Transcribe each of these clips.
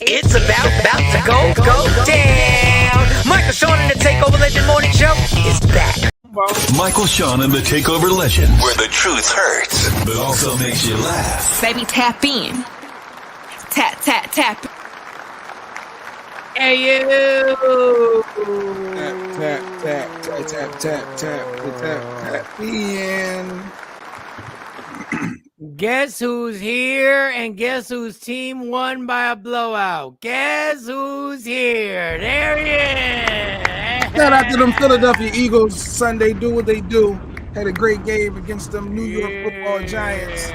It's about to go down. Michael Sean and the Takeover Legend Morning Show is back. Michael Sean and the Takeover Legend, where the truth hurts, but also makes you laugh. Baby, tap in. Tap, tap, tap. Hey, you. Tap, tap, tap, tap, tap, tap, tap, in. Guess who's here and guess whose team won by a blowout? Guess who's here? There he is. Shout out to them Philadelphia Eagles. Sunday, do what they do. Had a great game against them New York Football Giants.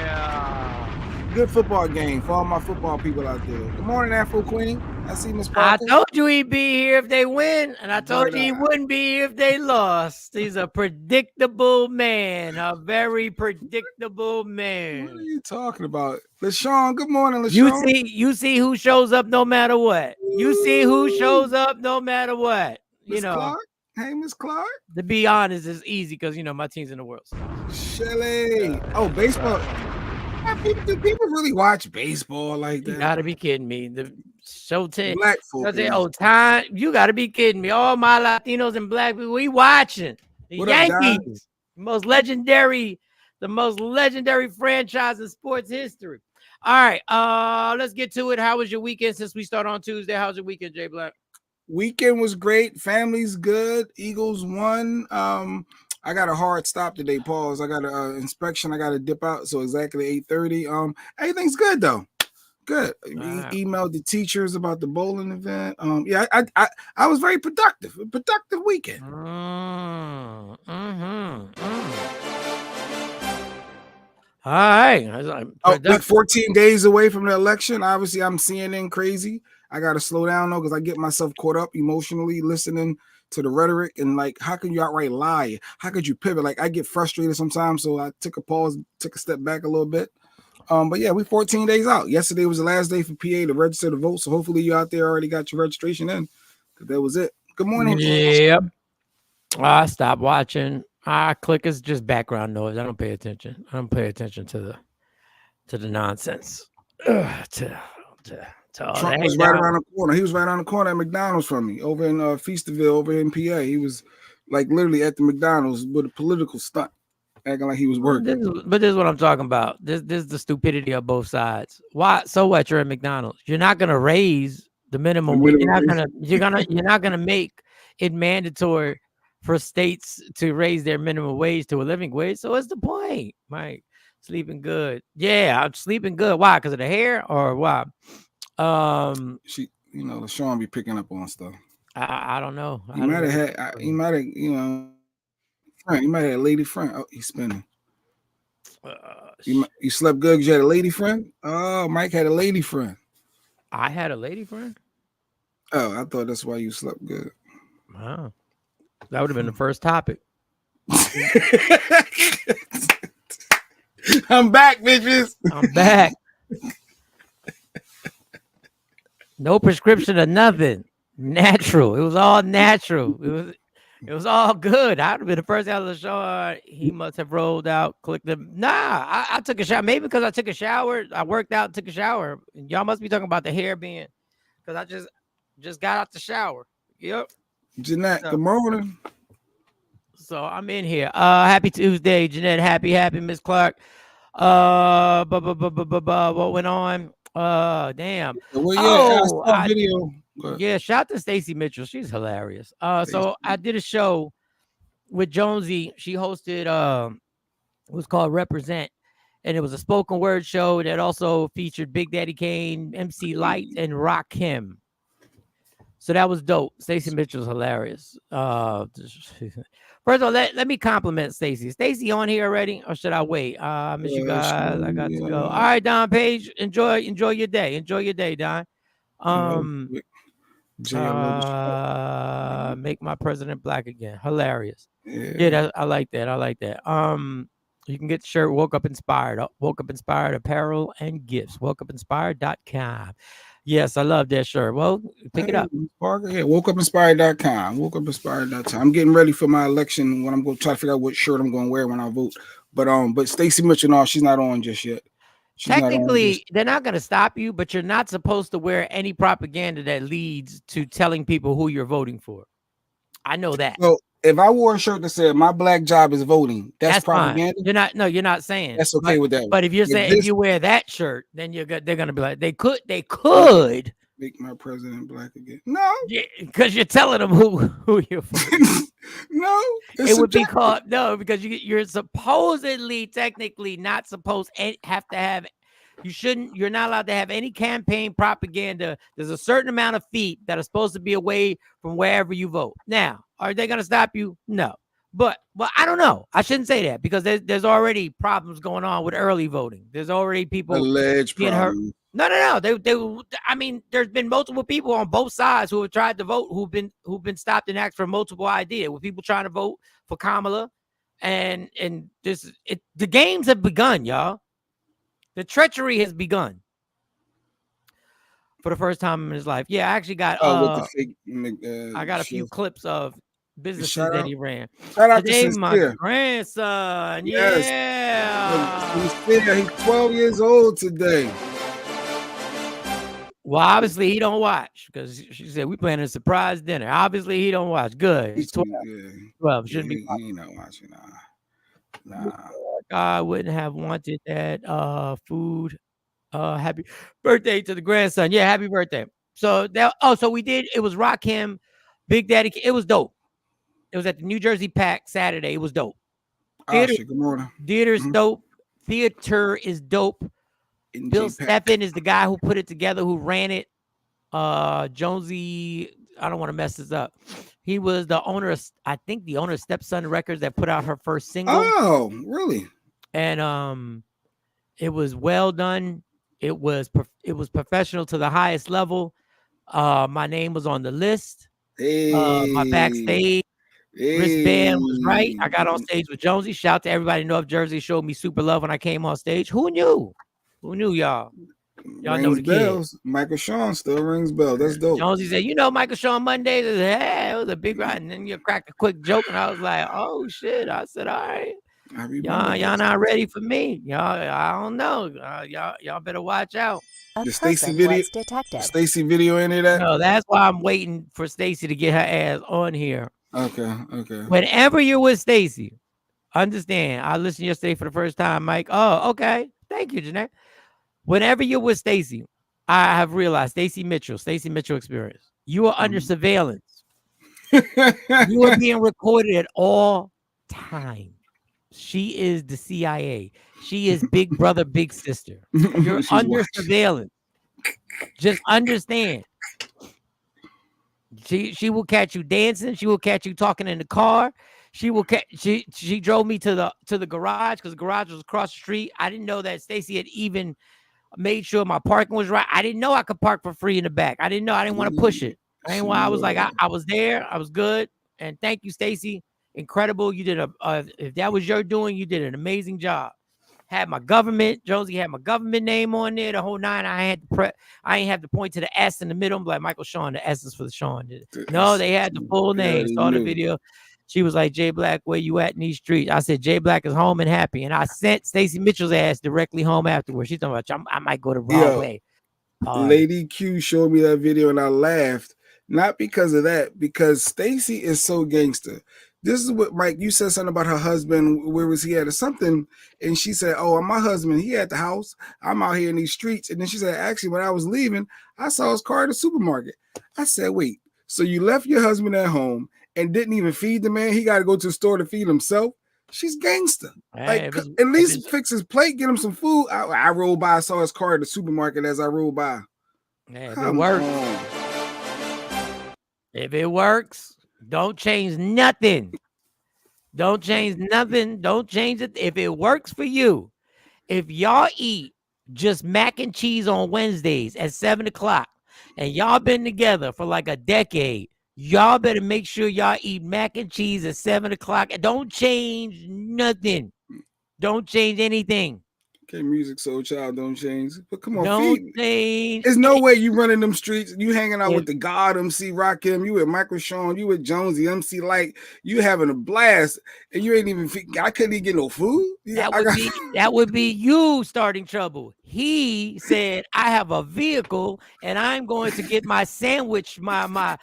Good football game for all my football people out there. Good morning, Afro Queen. I see Miss Parker. I told you he'd be here if they win, and I told you he wouldn't be here if they lost. He's a predictable man, a very predictable man. What are you talking about? LaShawn, good morning, LaShawn. You see who shows up no matter what. You see who shows up no matter what. Miss Clark? Hey, Miss Clark. To be honest, it's easy because, my team's in the World Series. Shelly. Oh, baseball. Do people really watch baseball like that? You gotta be kidding me. The Showtime. Black folk. You gotta be kidding me. All my Latinos and black people, we watching the Yankees. The most legendary franchise in sports history. All right, let's get to it. How was your weekend since we start on Tuesday? How's your weekend, Jay Black? Weekend was great. Family's good. Eagles won. I got a hard stop today, pause. I got an inspection. I got to dip out. So exactly 8:30. Everything's good though. Good. Emailed the teachers about the bowling event. I was very productive. A productive weekend. All right. We're 14 days away from the election. Obviously, I'm CNN crazy. I got to slow down though because I get myself caught up emotionally listening to the rhetoric and like, how can you outright lie? How could you pivot? Like, I get frustrated sometimes, so I took a pause, took a step back a little bit. But yeah, we're 14 days out. Yesterday was the last day for PA to register to vote, so hopefully you out there already got your registration in. That was it. Good morning. Yep. I stopped watching. Click is just background noise. I don't pay attention. I don't pay attention to the nonsense. Trump was right around the corner. He was right around the corner at McDonald's from me over in Feasterville, over in PA. He was like literally at the McDonald's with a political stunt, acting like he was working. But this is what I'm talking about. This is the stupidity of both sides. Why? So what? You're at McDonald's. You're not gonna raise the minimum wage. You're not gonna make it mandatory for states to raise their minimum wage to a living wage. So what's the point, Mike? Sleeping good. Yeah, I'm sleeping good. Why? Because of the hair or why? Sean be picking up on stuff. I don't know. He might have had, friend. He might have had a lady friend. Oh, he's spinning. You slept good because you had a lady friend? Oh, Mike had a lady friend. I had a lady friend? Oh, I thought that's why you slept good. Wow. That would have been the first topic. I'm back, bitches. I'm back. No prescription or nothing. Natural. It was all natural. It was all good. I would have been the first out of the show. He must have rolled out, clicked them. Nah, I took a shower. Maybe because I took a shower. I worked out and took a shower. And y'all must be talking about the hair being because I just got out the shower. Yep. Jeanette, good morning. So I'm in here. Happy Tuesday, Jeanette. Happy, Miss Clark. What went on? Damn. Well, I saw a video. Yeah, shout out to Stacey Mitchell. She's hilarious. So I did a show with Jonesy. She hosted it was called Represent, and it was a spoken word show that also featured Big Daddy Kane, MC Light, and Rakim. So that was dope. Stacey Mitchell's hilarious. First of all, let me compliment Stacey. Stacey on here already, or should I wait? I miss you guys. I got to go. All right, Don Page. Enjoy your day. Enjoy your day, Don. Make my president black again. Hilarious. Yeah, I like that. You can get the shirt Woke Up Inspired. Woke Up Inspired apparel and gifts. WokeUpInspired.com. Yes, I love that shirt. Well, pick it up. Parker, yeah, WokeUpInspired.com. WokeUpInspired.com. I'm getting ready for my election when I'm going to try to figure out what shirt I'm going to wear when I vote. But Stacey Mitchell, no, she's not on just yet. Technically, they're not going to stop you, but you're not supposed to wear any propaganda that leads to telling people who you're voting for. I know that. So if I wore a shirt that said my black job is voting, that's propaganda. Fine. You're not saying that's okay with that. But if you're saying if you wear that shirt, then they're going to be like, they could make my president black again. No, because you're telling them who you're for. No, it would be called because you're supposedly technically not supposed to have to have. You're not allowed to have any campaign propaganda. There's a certain amount of feet that are supposed to be away from wherever you vote. Now, are they going to stop you? No. But I don't know. I shouldn't say that because there's already problems going on with early voting. There's already people alleged getting hurt. No. I mean, there's been multiple people on both sides who have tried to vote who've been stopped and asked for multiple ideas. With people trying to vote for Kamala, and the games have begun, y'all. The treachery has begun for the first time in his life. Yeah, I actually got with the fake, I got a few clips of businesses that he ran. Shout out Today, to my Sincere. grandson. Yes. Yeah. He's 12 years old today. Well, obviously he don't watch because she said we planning a surprise dinner. Obviously he don't watch. Good. He's 12. 12. Shouldn't be. He not watching. Nah. I wouldn't have wanted that food. Happy birthday to the grandson. Yeah, happy birthday. So so we did. It was Rakim, Big Daddy. It was dope. It was at the New Jersey Pack Saturday. It was dope. Good morning. Theater's dope. Theater is dope. Bill Steffen is the guy who put it together, who ran it. Jonesy, I don't want to mess this up. He was the owner of, I think, the owner of Stepson Records that put out her first single. Oh, really? And it was well done. It was professional to the highest level. My name was on the list. My backstage wristband was right. I got on stage with Jonesy. Shout out to everybody in North Jersey. Showed me super love when I came on stage. Who knew? Who knew, y'all? Y'all know the bells. Kid. Michael Sean still rings bells. That's dope. Jonesy said, Michael Sean Mondays. I said, hey, it was a big ride. And then you cracked a quick joke, and I was like, oh, shit. I said, all right. Y'all not ready for me. Y'all, I don't know. Y'all better watch out. The Stacy video detected. Stacy video any of that? No, that's why I'm waiting for Stacy to get her ass on here. Okay. Whenever you're with Stacy, understand. I listened yesterday for the first time, Mike. Oh, okay. Thank you, Jeanette. Whenever you're with Stacy, I have realized Stacy Mitchell experience. You are under surveillance. You are being recorded at all times. She is the CIA. She is big brother, big sister. You're under surveillance. Just understand. She will catch you dancing. She will catch you talking in the car. She drove me to the garage because the garage was across the street. I didn't know that Stacy had even made sure my parking was right. I didn't know I could park for free in the back. I didn't know. I didn't want to push it. I was like, I was there. I was good. And thank you, Stacy. Incredible. You did if that was your doing, you did an amazing job. Had my government, Jonesy had my government name on there, the whole nine. I ain't have to point to the S in the middle. I'm like, Michael Sean, the S is for the Sean. No, they had the full name. Saw the video. She was like, Jay Black, where you at in these streets? I said, Jay Black is home and happy. And I sent Stacy Mitchell's ass directly home afterwards. She's talking about, I might go the wrong way. Lady Q showed me that video and I laughed. Not because of that, because Stacy is so gangster. This is what, Mike, you said something about her husband. Where was he at or something? And she said, oh, my husband, he at the house. I'm out here in these streets. And then she said, actually, when I was leaving, I saw his car at the supermarket. I said, wait, so you left your husband at home and didn't even feed the man? He got to go to the store to feed himself? She's gangster. Hey, like, at least fix his plate, get him some food. I rolled by, I saw his car at the supermarket as I rolled by. If it works. If it works, don't change nothing. Don't change nothing. Don't change it. If it works for you, if y'all eat just mac and cheese on Wednesdays at 7:00 and y'all been together for like a decade, y'all better make sure y'all eat mac and cheese at 7:00 and don't change nothing. Don't change anything. Okay, music, soul child don't change. But come on, Don't feed. change. There's no way you running them streets. You hanging out If- with the God MC Rakim. You with Michael Sean. You with Jonesy MC Light. You having a blast, and you ain't even. I couldn't even get no food. That would be you starting trouble. He said, "I have a vehicle, and I'm going to get my sandwich, my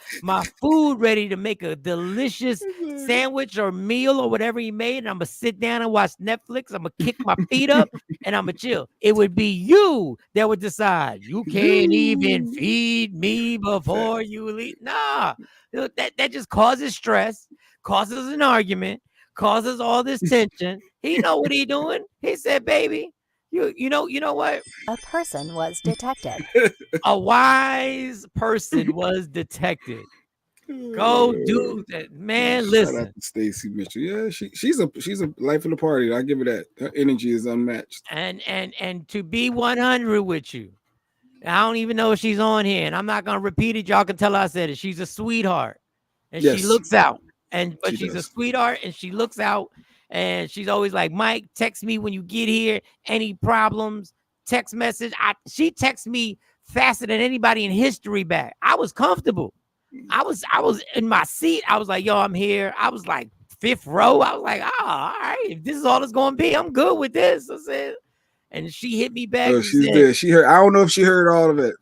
food ready to make a delicious sandwich or meal or whatever he made. And I'm gonna sit down and watch Netflix. I'm gonna kick my feet up, and I'm gonna chill." It would be you that would decide. You can't even feed me before you leave. Nah, that just causes stress, causes an argument, causes all this tension. He know what he doing. He said, "Baby, you know what? A person was detected. A wise person was detected. Go do that, man. Shout Listen, out to Stacey Mitchell. Yeah, she's a life of the party. I give her that. Her energy is unmatched. and to be 100 with you, I don't even know if she's on here, and I'm not gonna repeat it. Y'all can tell I said it. She's a sweetheart, and Yes. she looks out. But She she's a does. sweetheart, and she looks out, and she's always like, "Mike, text me when you get here. Any problems? Text message." She texts me faster than anybody in history back. I was comfortable. I was in my seat. I was like, "Yo, I'm here." I was like 5th row. I was like, "Oh, all right. If this is all it's gonna be, I'm good with this." I said, and she hit me back. Oh, And she's said, there. She heard. I don't know if she heard all of it.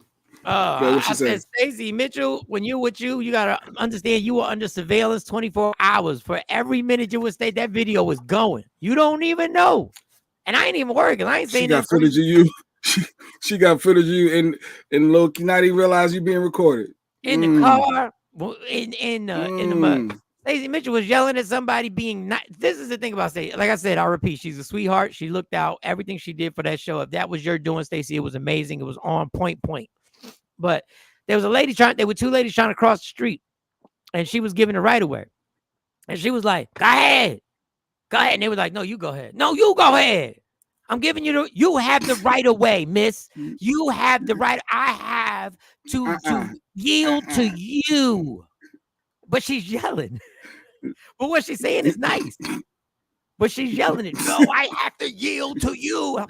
What she I said, "Stacey Mitchell, when you're with you gotta understand you were under surveillance 24 hours. For every minute you would stay, that video was going. You don't even know." And I ain't even working. I ain't saying She got footage of you. She got footage of you and Loki not even realize you being recorded. In the car, in the mud. Stacey Mitchell was yelling at somebody being nice. This is the thing about Stacey. Like I said, I repeat, she's a sweetheart. She looked out. Everything she did for that show. If that was your doing, Stacey, it was amazing. It was on point. But there was there were 2 ladies trying to cross the street, and she was giving the right away. And she was like, "Go ahead. Go ahead." And they were like, "No, you go ahead. No, you go ahead. I'm giving you you have the right of way, miss. You have the right. I have to yield to you." But she's yelling. But what she's saying is nice. But she's yelling it. "No, I have to yield to you."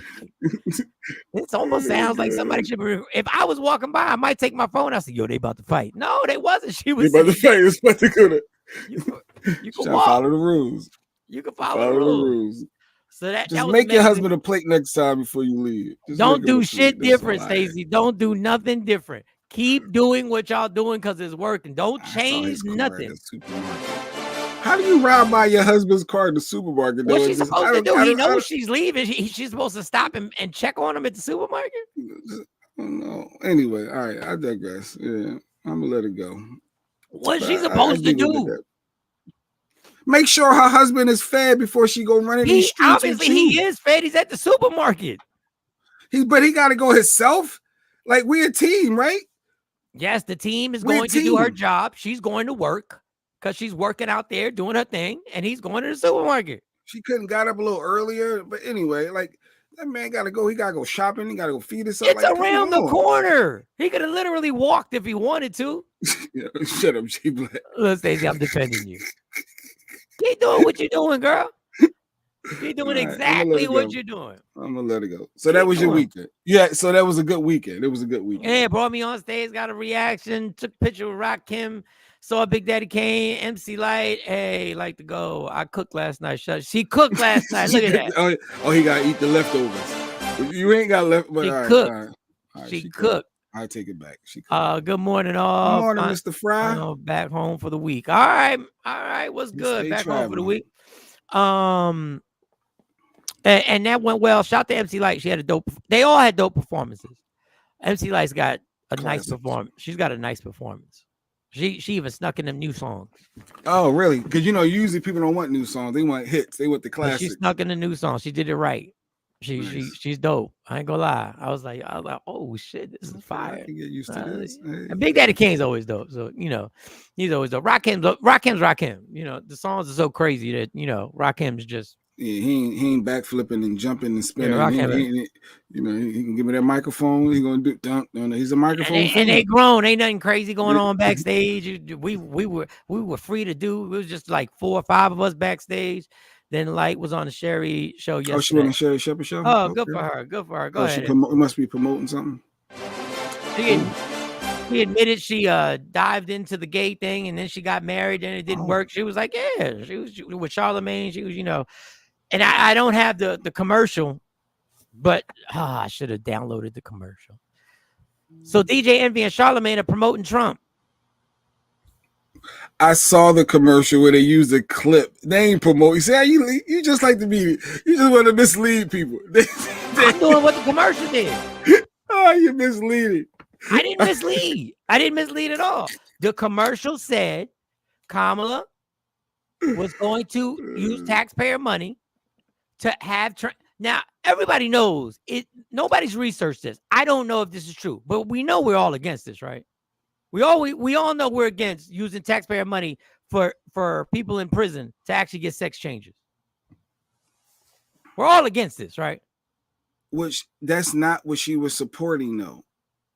It almost sounds like somebody should be. If I was walking by, I might take my phone. I said, "Yo, they about to fight." No, they wasn't. She was about to fight. It's about to go to. You can follow the rules. You can follow the rules. So that just was make amazing. your husband a plate next time before you leave. Just don't do shit different, Stacey. Don't do nothing different. Keep doing what y'all doing because it's working. Don't change nothing. How do you ride by your husband's car at the supermarket? What's she supposed to do? He knows she's leaving. She's supposed to stop and check on him at the supermarket? No. Anyway, all right. I digress. Yeah, I'm going to let it go. What's she supposed to do? Make sure her husband is fed before she go running these streets. Obviously, he is fed. He's at the supermarket. But he got to go himself. Like, we a team, right? Yes, the team is going to do her job. She's going to work because she's working out there doing her thing, and he's going to the supermarket. She couldn't got up a little earlier, but anyway, like that man got to go. He got to go shopping. He got to go feed himself. It's like, around the corner. He could have literally walked if he wanted to. Shut up, G Black. Look, Stacey, I'm defending you. Keep doing what you're doing, girl. You're doing exactly what you're doing. I'm gonna let it go. So that was your weekend. Yeah, so that was a good weekend. It was a good weekend. Yeah, brought me on stage, got a reaction, took a picture with Rakim, saw Big Daddy Kane, MC Light. Hey, like to go. I cooked last night. She cooked last night. Look at that. Oh, he gotta eat the leftovers. You ain't got left, but she all cooked. All right. She cooked. I take it back. She cooked. Good morning, all. Good morning, Mr. Fry. Back home for the week. All right. What's good? Back home for the week. And that went well. Shout to MC Light. She had they all had dope performances. MC Light's got a nice performance. She's got a nice performance. She even snuck in them new songs. Oh, really? Because usually people don't want new songs. They want hits. They want the classics. She snuck in the new song. She did it right. She's dope. I ain't gonna lie. I was like, oh shit, this is fire. I can get used to this. And Big Daddy Kane's always dope. So he's always dope. Rakim's Rakim. The songs are so crazy that Rakim's just. Yeah, he ain't backflipping and jumping and spinning. Yeah, he can give me that microphone. He gonna do. He's a microphone. And they grown. Ain't nothing crazy going on backstage. We were free to do. It was just like 4 or 5 of us backstage. Then Light was on the Sherry show yesterday. Oh, she went on Sherry Shepherd show. Oh, good for her. Good for her. Go ahead. She must be promoting something. She admitted she dived into the gay thing, and then she got married, and it didn't work. She was like, yeah, she was with Charlemagne. She was, and I don't have the commercial, but I should have downloaded the commercial. So DJ Envy and Charlemagne are promoting Trump. I saw the commercial where they used a clip. They ain't promoting. See how you just like to be, you just want to mislead people. I'm doing what the commercial did. Oh, you're misleading. I didn't mislead. I didn't mislead at all. The commercial said Kamala was going to use taxpayer money to have now everybody knows it. Nobody's researched this. I don't know if this is true, but we know we're all against this, right? We all know we're against using taxpayer money for people in prison to actually get sex changes. We're all against this, right? Which that's not what she was supporting, though.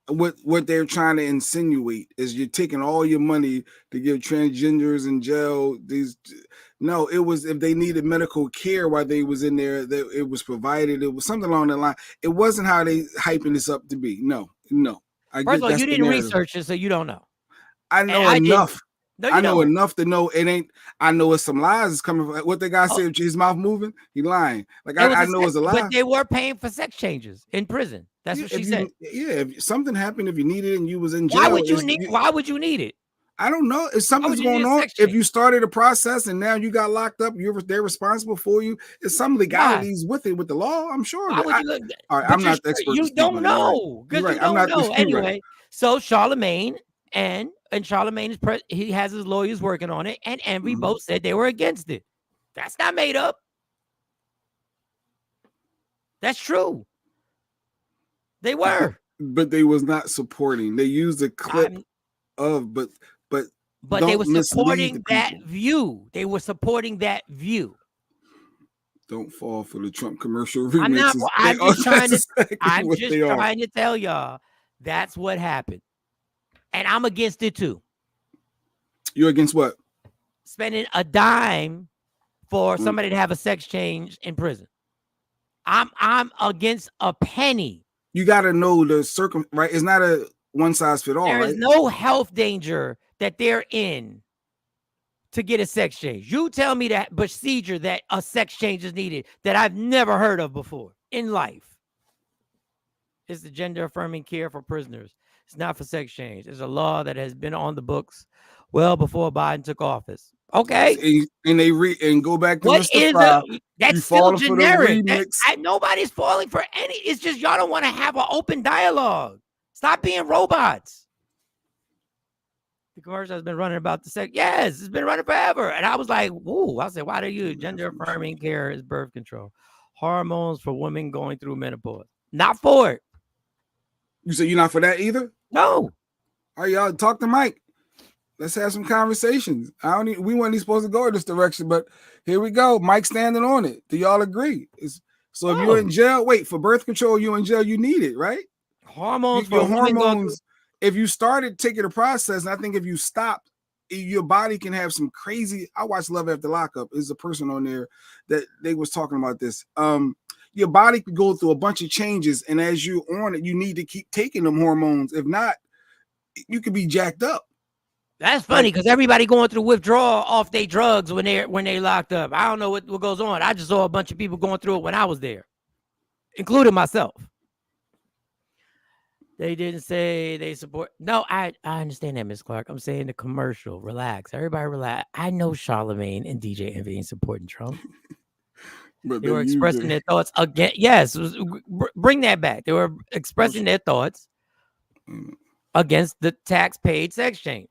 What they're trying to insinuate is you're taking all your money to give transgenders in jail. No, it was if they needed medical care while they was in there, that it was provided. It was something along that line. It wasn't how they hyping this up to be. No. First of all, you didn't research it, so you don't know. I know enough. I know enough to know it ain't. I know it's some lies is coming from what the guy said. His mouth moving, he lying. Like I know it's a lie. But they were paying for sex changes in prison. That's what she said. If something happened, if you needed it and you was in jail, why would you need it? I don't know. If something's going on, if you started a process and now you got locked up, they're responsible for you. It's some legalities with it, with the law. I'm sure. All right, I'm not the expert. You don't know. Good, you don't know. Anyway, so Charlemagne and Charlemagne he has his lawyers working on it, and Envy both said they were against it. That's not made up. That's true. They were, but they was not supporting. They used a clip but they were supporting that view. They were supporting that view. Don't fall for the Trump commercial remixes. I'm just trying to tell y'all that's what happened. And I'm against it too. You're against what? Spending a dime for somebody to have a sex change in prison. I'm against a penny. You got to know the right? It's not a one size fit all. There is no health danger that they're in to get a sex change. You tell me that procedure that a sex change is needed that I've never heard of before in life. It's the gender affirming care for prisoners. It's not for sex change. It's a law that has been on the books well before Biden took office. Okay. And go back to what Mr. Fry. That's still generic. Nobody's falling for any. It's just y'all don't want to have an open dialogue. Stop being robots. The commercial has been running about the sex. Yes, it's been running forever. And I was like, whoa. I said, why do you gender affirming care is birth control? Hormones for women going through menopause. Not for it. You said you're not for that either? No. All right, y'all talk to Mike. Let's have some conversations. We weren't even supposed to go in this direction, but here we go. Mike standing on it. Do y'all agree? So if you're in jail, for birth control, you're in jail, you need it, right? Hormones. Your hormones. If you started taking a process, and I think if you stopped, your body can have some crazy. I watched Love After Lockup. There's a person on there that they was talking about this. Your body could go through a bunch of changes, and as you're on it, you need to keep taking them hormones. If not, you could be jacked up. That's funny because everybody going through withdrawal off their drugs when they locked up. I don't know what goes on. I just saw a bunch of people going through it when I was there, including myself. They didn't say they support. No, I understand that, Miss Clark. I'm saying the commercial. Relax. Everybody relax. I know Charlemagne and DJ Envy ain't supporting Trump. But they were expressing their thoughts again. Yes, bring that back. They were expressing their thoughts against the tax-paid sex change.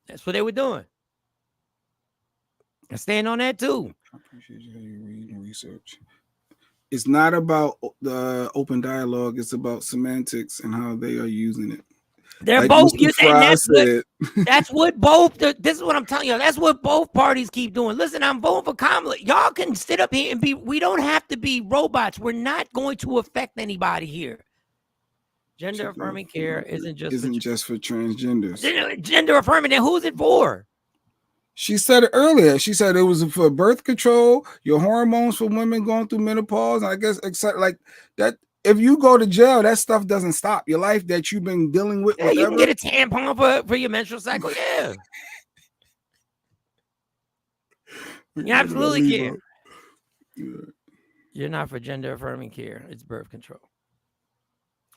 That's what they were doing. I stand on that too. I appreciate you how you read and research. It's not about the open dialogue. It's about semantics and how they are using it. They're like both. That's what both. This is what I'm telling you. That's what both parties keep doing. Listen, I'm voting for Kamala. Y'all can sit up here and be. We don't have to be robots. We're not going to affect anybody here. Gender affirming care isn't just for transgenders. Gender affirming. Then who's it for? She said it earlier. She said it was for birth control, your hormones for women going through menopause. And I guess except like that. If you go to jail, that stuff doesn't stop. Your life that you've been dealing with. Yeah, you can get a tampon for your menstrual cycle. Yeah. You absolutely can. Yeah. You're not for gender affirming care. It's birth control.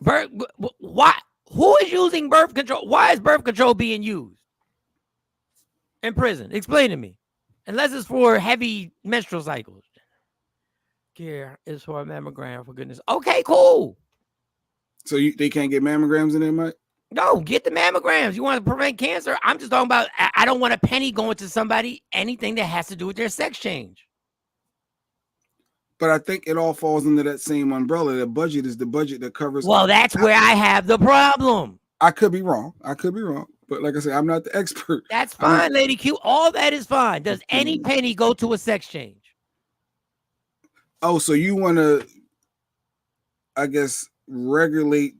Why? Who is using birth control? Why is birth control being used in prison? Explain to me. Unless it's for heavy menstrual cycles. Care is for a mammogram, for goodness. Okay, cool. So they can't get mammograms in there, Mike? No, get the mammograms. You want to prevent cancer? I'm just talking about, I don't want a penny going to somebody, anything that has to do with their sex change. But I think it all falls under that same umbrella. The budget is the budget that covers. Well, that's where I have the problem. I could be wrong. But like I said, I'm not the expert. That's fine, Lady Q. All that is fine. Does any penny go to a sex change? Oh, so you want to, I guess, regulate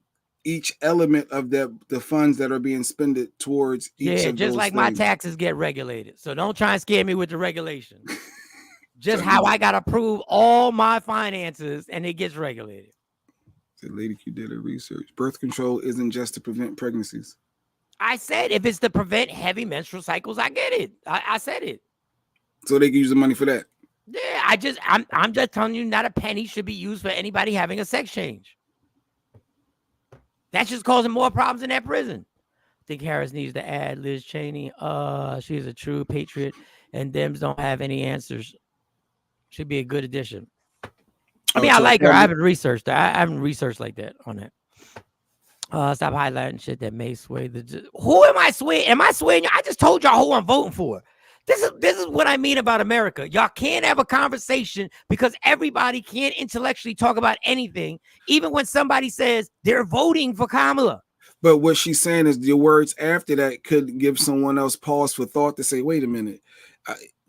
each element of the funds that are being spent towards each of just those like things. my taxes get regulated. So don't try and scare me with the regulation. Just how I got to prove all my finances and it gets regulated. The Lady Q did her research. Birth control isn't just to prevent pregnancies. I said if it's to prevent heavy menstrual cycles, I get it. I said it. So they can use the money for that. Yeah, I'm just telling you, not a penny should be used for anybody having a sex change. That's just causing more problems in that prison. I think Harris needs to add Liz Cheney. She's a true patriot, and Dems don't have any answers. Should be a good addition. I mean, I like her. I haven't researched her. I haven't researched like that on that. Stop highlighting shit that may sway the. Who am I swaying? Am I swaying you? I just told y'all who I'm voting for. This is what I mean about America. Y'all can't have a conversation because everybody can't intellectually talk about anything, even when somebody says they're voting for Kamala. But what she's saying is the words after that could give someone else pause for thought to say, wait a minute,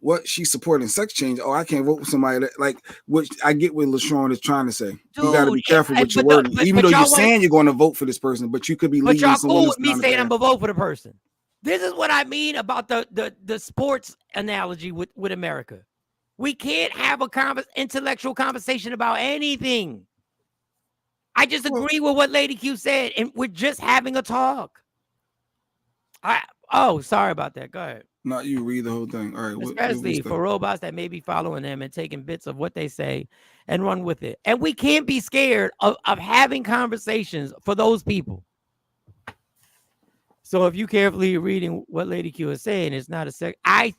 what she's supporting sex change? Oh, I can't vote for somebody that, like, which I get what LaShawn is trying to say. Dude, you got to be careful with your wording. Even though you're saying you're going to vote for this person, but you could be leading someone else. But y'all cool with me saying I'm going to vote for the person. This is what I mean about the sports analogy with America. We can't have a intellectual conversation about anything. I just agree with what Lady Q said, and we're just having a talk. Sorry about that. Go ahead. Not you read the whole thing. All right. Especially for robots that may be following them and taking bits of what they say and run with it. And we can't be scared of having conversations for those people. So if you carefully reading what Lady Q is saying, it's not a sex. I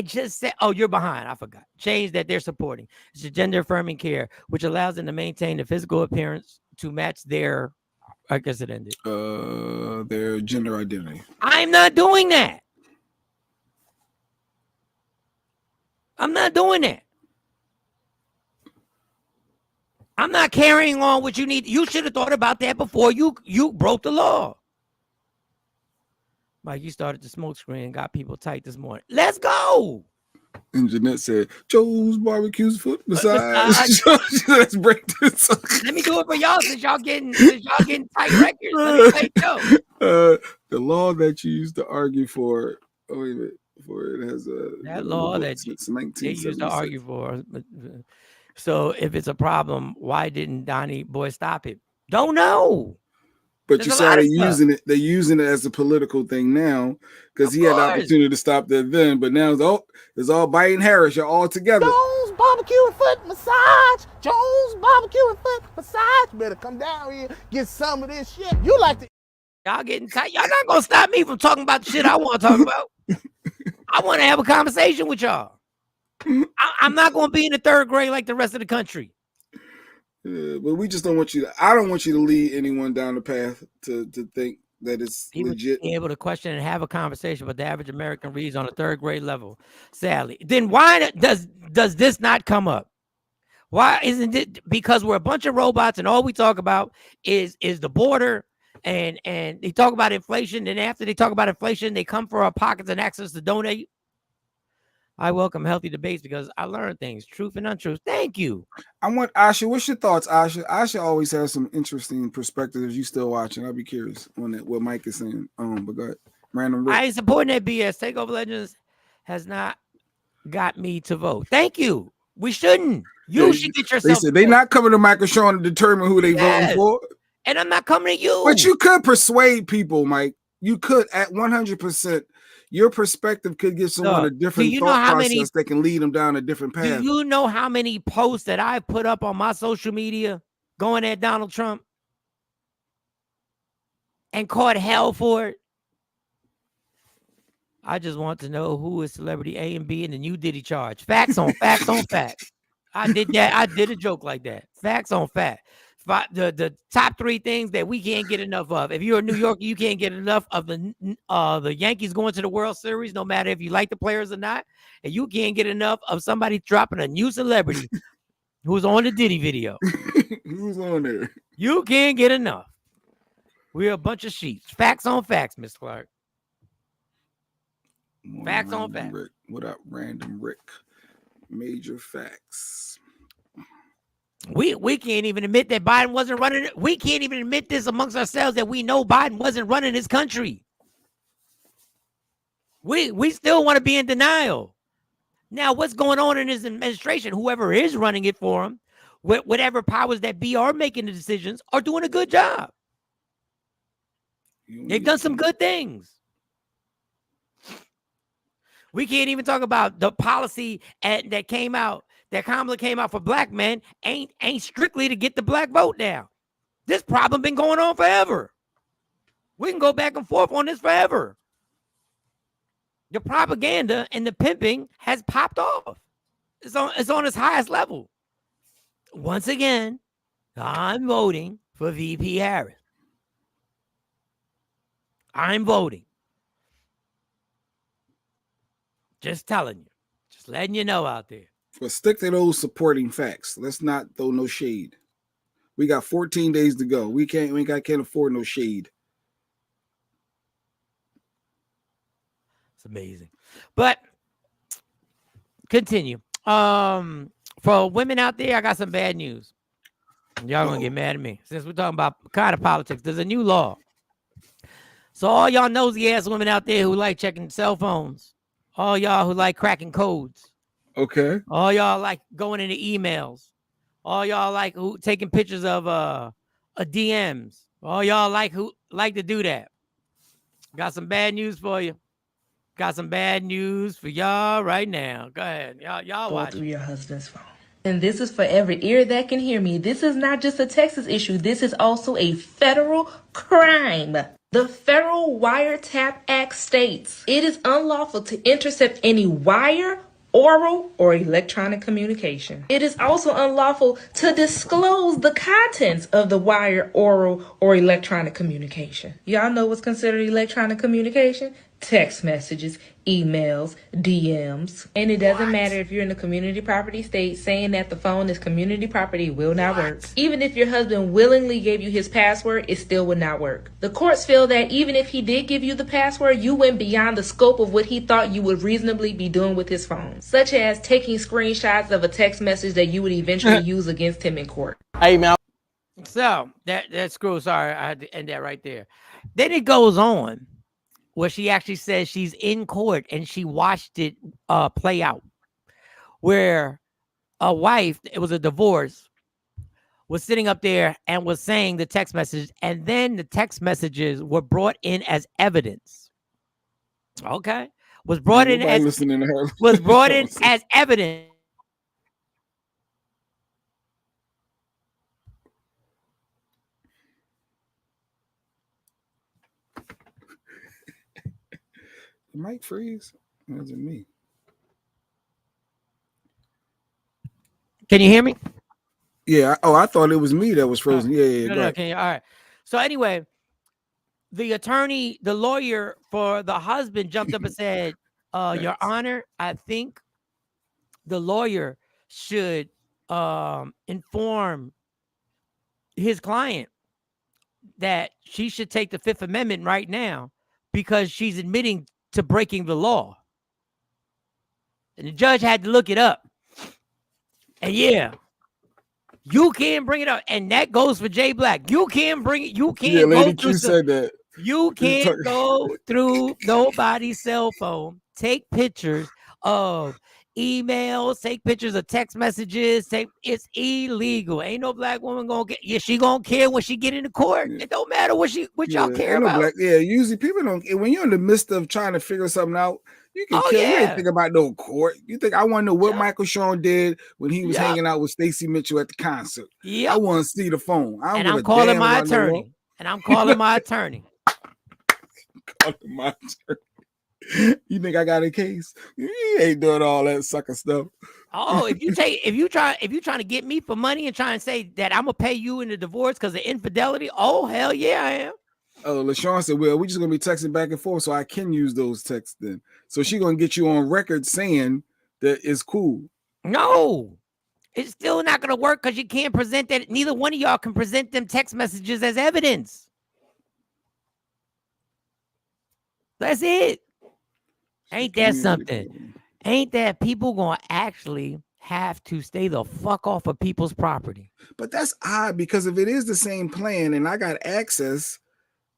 just said, you're behind. I forgot. Change that they're supporting. It's a gender affirming care, which allows them to maintain the physical appearance to match their, I guess it ended. Their gender identity. I'm not doing that. I'm not doing that. I'm not carrying on what you need. You should have thought about that before you broke the law. Mike, you started the smoke screen and got people tight this morning. Let's go. And Jeanette said, Joe's barbecue's foot massage. Let's break this. Let me do it for y'all since y'all getting tight records. Let me play Joe. The law that you used to argue for, wait a minute, for it has that law that they used to argue for. So if it's a problem, why didn't Donnie Boy stop it? Don't know. But you saw they're using it as a political thing now because he had the opportunity to stop that then. But now it's all Biden Harris. You're all together. Jones barbecue and foot massage. Jones barbecue and foot massage. Better come down here, get some of this shit. You like to. Y'all getting tight. Y'all not going to stop me from talking about the shit I want to talk about. I want to have a conversation with y'all. I'm not going to be in the third grade like the rest of the country. But we just don't want you I don't want you to lead anyone down the path to think that it's legit. Be able to question and have a conversation, but the average American reads on a third grade level, sadly. Then why does this not come up? Why isn't it? Because we're a bunch of robots and all we talk about is the border and they talk about inflation. And after they talk about inflation, they come for our pockets and ask us to donate. I welcome healthy debates because I learn things, truth and untruth. Thank you. I want Asha. What's your thoughts, Asha? Asha always has some interesting perspectives. You still watching? I'll be curious on that. What Mike is saying. But go ahead. Random. I ain't supporting that BS. Takeover Legends has not got me to vote. Thank you. We shouldn't. You should get They yourself. said they're not coming to Michael Sean to determine who they voting for. And I'm not coming to you. But you could persuade people, Mike. You could at 100%. Your perspective could give someone a different thought process that can lead them down a different path. Do you know how many posts that I put up on my social media going at Donald Trump and caught hell for it? I just want to know who is celebrity A and B and the new Diddy charge. Facts on facts on facts. I did that. I did a joke like that. Facts on facts. The top 3 things that we can't get enough of. If you're a New Yorker, you can't get enough of the Yankees going to the World Series, no matter if you like the players or not. And you can't get enough of somebody dropping a new celebrity who's on the Diddy video. Who's on there? You can't get enough. We're a bunch of sheets. Facts on facts, Miss Clark. Facts on facts. Rick. What up, Random Rick? Major facts. We can't even admit that Biden wasn't running. We can't even admit this amongst ourselves that we know Biden wasn't running this country. We still want to be in denial. Now, what's going on in his administration? Whoever is running it for him, whatever powers that be are making the decisions, are doing a good job. They've done some good things. We can't even talk about the policy that came out. That Kamala came out for black men ain't strictly to get the black vote down. This problem been going on forever. We can go back and forth on this forever. The propaganda and the pimping has popped off. It's on its highest level. Once again, I'm voting for VP Harris. I'm voting. Just telling you. Just letting you know out there. But stick to those supporting facts. Let's not throw no shade. We got 14 days to go. We can't afford no shade. It's amazing. But continue. For women out there, I got some bad news. Y'all gonna get mad at me. Since we're talking about kind of politics, there's a new law. So all y'all nosy ass women out there who like checking cell phones, all y'all who like cracking codes. Okay. All y'all like going into emails. All y'all like who taking pictures of DMs. All y'all like who like to do that. Got some bad news for you. Got some bad news for y'all right now. Go ahead. Y'all watch. Go through your husband's phone. And this is for every ear that can hear me. This is not just a Texas issue. This is also a federal crime. The Federal Wiretap Act states it is unlawful to intercept any wire, oral, or electronic communication. It is also unlawful to disclose the contents of the wire, oral, or electronic communication. Y'all know what's considered electronic communication? Text messages, emails, DMs. And it doesn't matter if you're in a community property state, saying that the phone is community property will not work. Even if your husband willingly gave you his password, it still would not work. The courts feel that even if he did give you the password, you went beyond the scope of what he thought you would reasonably be doing with his phone, such as taking screenshots of a text message that you would eventually use against him in court. Hey, man. So that's screw. Sorry, I had to end that right there. Then it goes on where she actually says she's in court and she watched it play out, where a wife, it was a divorce, was sitting up there and was saying the text message, and then the text messages were brought in as evidence. Okay, was brought in as evidence. Mic freeze? Or is it me? Can you hear me? Yeah. Oh, I thought it was me that was frozen. Yeah. No, can you? All right. So anyway, the lawyer for the husband jumped up and said, Your Honor, I think the lawyer should inform his client that she should take the Fifth Amendment right now because she's admitting to breaking the law. And the judge had to look it up. And yeah, you can't bring it up. And that goes for Jay Black. You can't bring it. You can't Lady Q said that. You can't go through nobody's cell phone, take pictures, of emails, take pictures of text messages. It's illegal. Ain't no black woman gonna get. Yeah, she gonna care when she get into court. Yeah. It don't matter what y'all care ain't no about. black. Yeah, usually people don't. When you're in the midst of trying to figure something out, you can Oh, kill. You ain't yeah. think about no court. You think I want to know what Yep. Michael Sean did when he was Yep. hanging out with Stacey Mitchell at the concert. I Yep. want to see the phone. I don't And give I'm a calling damn my about no law. attorney. And I'm calling my attorney. Calling my attorney. You think I got a case? You ain't doing all that sucker stuff. Oh, if you trying to get me for money and try and say that I'm gonna pay you in the divorce because of infidelity, oh hell yeah, I am. Oh, LaShawn said, well, we're just gonna be texting back and forth, so I can use those texts then. So she gonna get you on record saying that it's cool. No, it's still not gonna work because you can't present that. Neither one of y'all can present them text messages as evidence. That's it. Ain't that something? Ain't that people gonna actually have to stay the fuck off of people's property? But that's odd because if it is the same plan and I got access,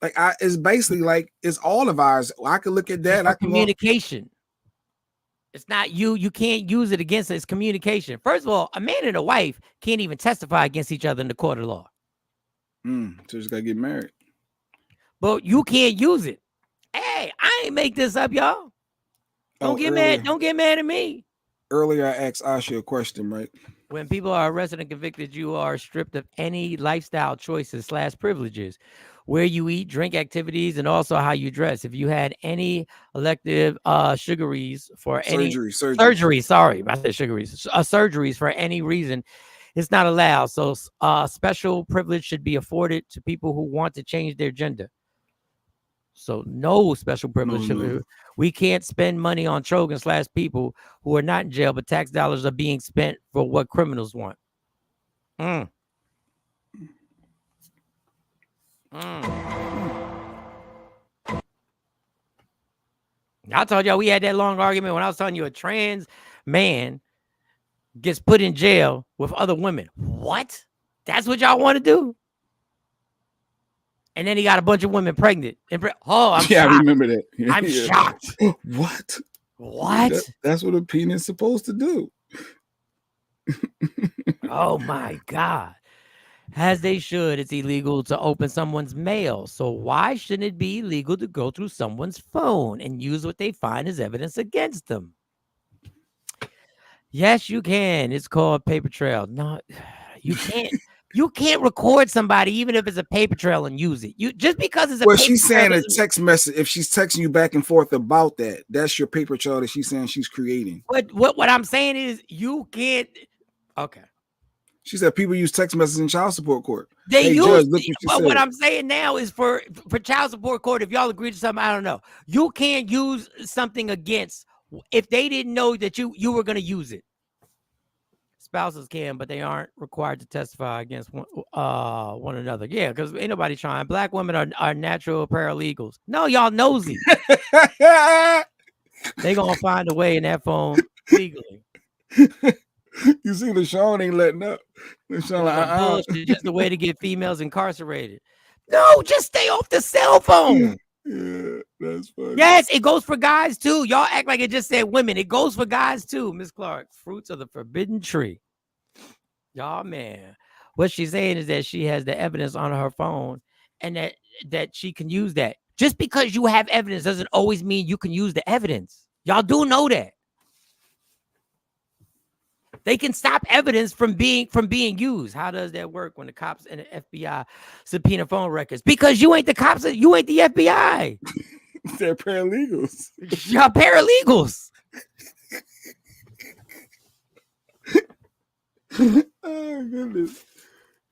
like it's basically like it's all of ours. I can look at that. It's communication. It's not you. You can't use it against it. It's communication. First of all, a man and a wife can't even testify against each other in the court of law. So just gotta get married. But you can't use it. Hey, I ain't make this up, y'all. Don't get mad. Don't get mad at me. Earlier, I asked Asha a question, right? When people are arrested and convicted, you are stripped of any lifestyle choices / privileges, where you eat, drink, activities, and also how you dress. If you had any elective surgeries for surgery, sorry, I said surgeries, surgeries for any reason, it's not allowed. So special privilege should be afforded to people who want to change their gender. So no special privilege. No. We can't spend money on Trojan / people who are not in jail, but tax dollars are being spent for what criminals want. I told y'all we had that long argument when I was telling you a trans man gets put in jail with other women. What? That's what y'all want to do? And then he got a bunch of women pregnant. I'm shocked. I remember that. I'm shocked. What? What? That's what a penis is supposed to do. Oh my God. As they should, it's illegal to open someone's mail. So why shouldn't it be illegal to go through someone's phone and use what they find as evidence against them? Yes, you can. It's called paper trail. No, you can't. You can't record somebody even if it's a paper trail and use it. You just because it's a well, paper she's saying trail, a text message. If she's texting you back and forth about that, that's your paper trail that she's saying she's creating. What I'm saying is you can't. Okay. She said people use text messages in child support court. They use, Judge, look but what I'm saying now is for child support court. If y'all agree to something, I don't know. You can't use something against if they didn't know that you were going to use it. Spouses can, but they aren't required to testify against one another. Yeah, because ain't nobody trying. Black women are natural paralegals. No, y'all nosy. They gonna find a way in that phone legally. You see, LaShawn ain't letting up. LaShawn bullshit, just the way to get females incarcerated. No, just stay off the cell phone. Yeah, that's funny. Yes, it goes for guys too. Y'all act like it just said women. It goes for guys too, Miss Clark. Fruits of the forbidden tree. Y'all, man. What she's saying is that she has the evidence on her phone and that she can use that. Just because you have evidence doesn't always mean you can use the evidence. Y'all do know that. They can stop evidence from being used. How does that work when the cops and the FBI subpoena phone records? Because you ain't the cops, you ain't the FBI. They're paralegals. Y'all paralegals. Oh goodness.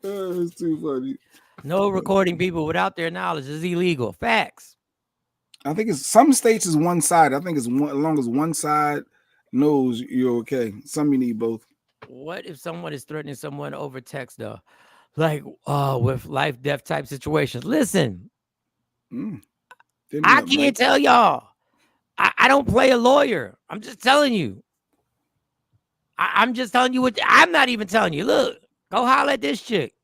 Oh, it's too funny. No recording people without their knowledge is illegal. Facts. I think it's some states is one side. I think it's one, as long as one side knows you're okay. Some you need both. What if someone is threatening someone over text though? Like with life, death type situations. Listen, I can't tell y'all. I don't play a lawyer. I'm just telling you. I'm just telling you what I'm not even telling you. Look, go holler at this chick.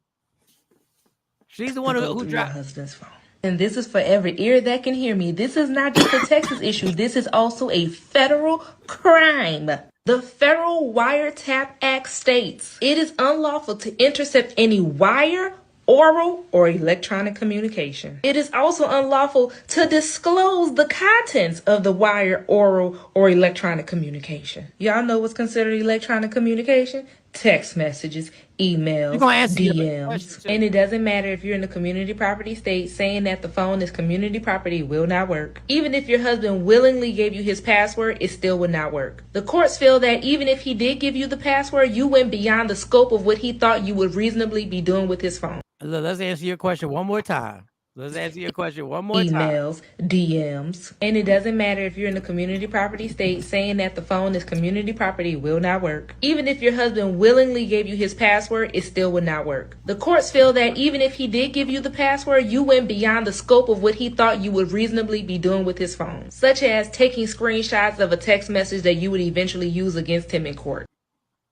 She's the one who dropped husband's phone. And this is for every ear that can hear me. This is not just a Texas issue. This is also a federal crime. The Federal Wiretap Act states it is unlawful to intercept any wire, oral, or electronic communication. It is also unlawful to disclose the contents of the wire, oral, or electronic communication. Y'all know what's considered electronic communication? Text messages, emails, DMs. And it doesn't matter if you're in the community property state, saying that the phone is community property will not work. Even if your husband willingly gave you his password, it still would not work. The courts feel that even if he did give you the password, you went beyond the scope of what he thought you would reasonably be doing with his phone. Let's answer your question one more time. Emails, DMs. And it doesn't matter if you're in the community property state, saying that the phone is community property will not work. Even if your husband willingly gave you his password, it still would not work. The courts feel that even if he did give you the password, you went beyond the scope of what he thought you would reasonably be doing with his phone, such as taking screenshots of a text message that you would eventually use against him in court.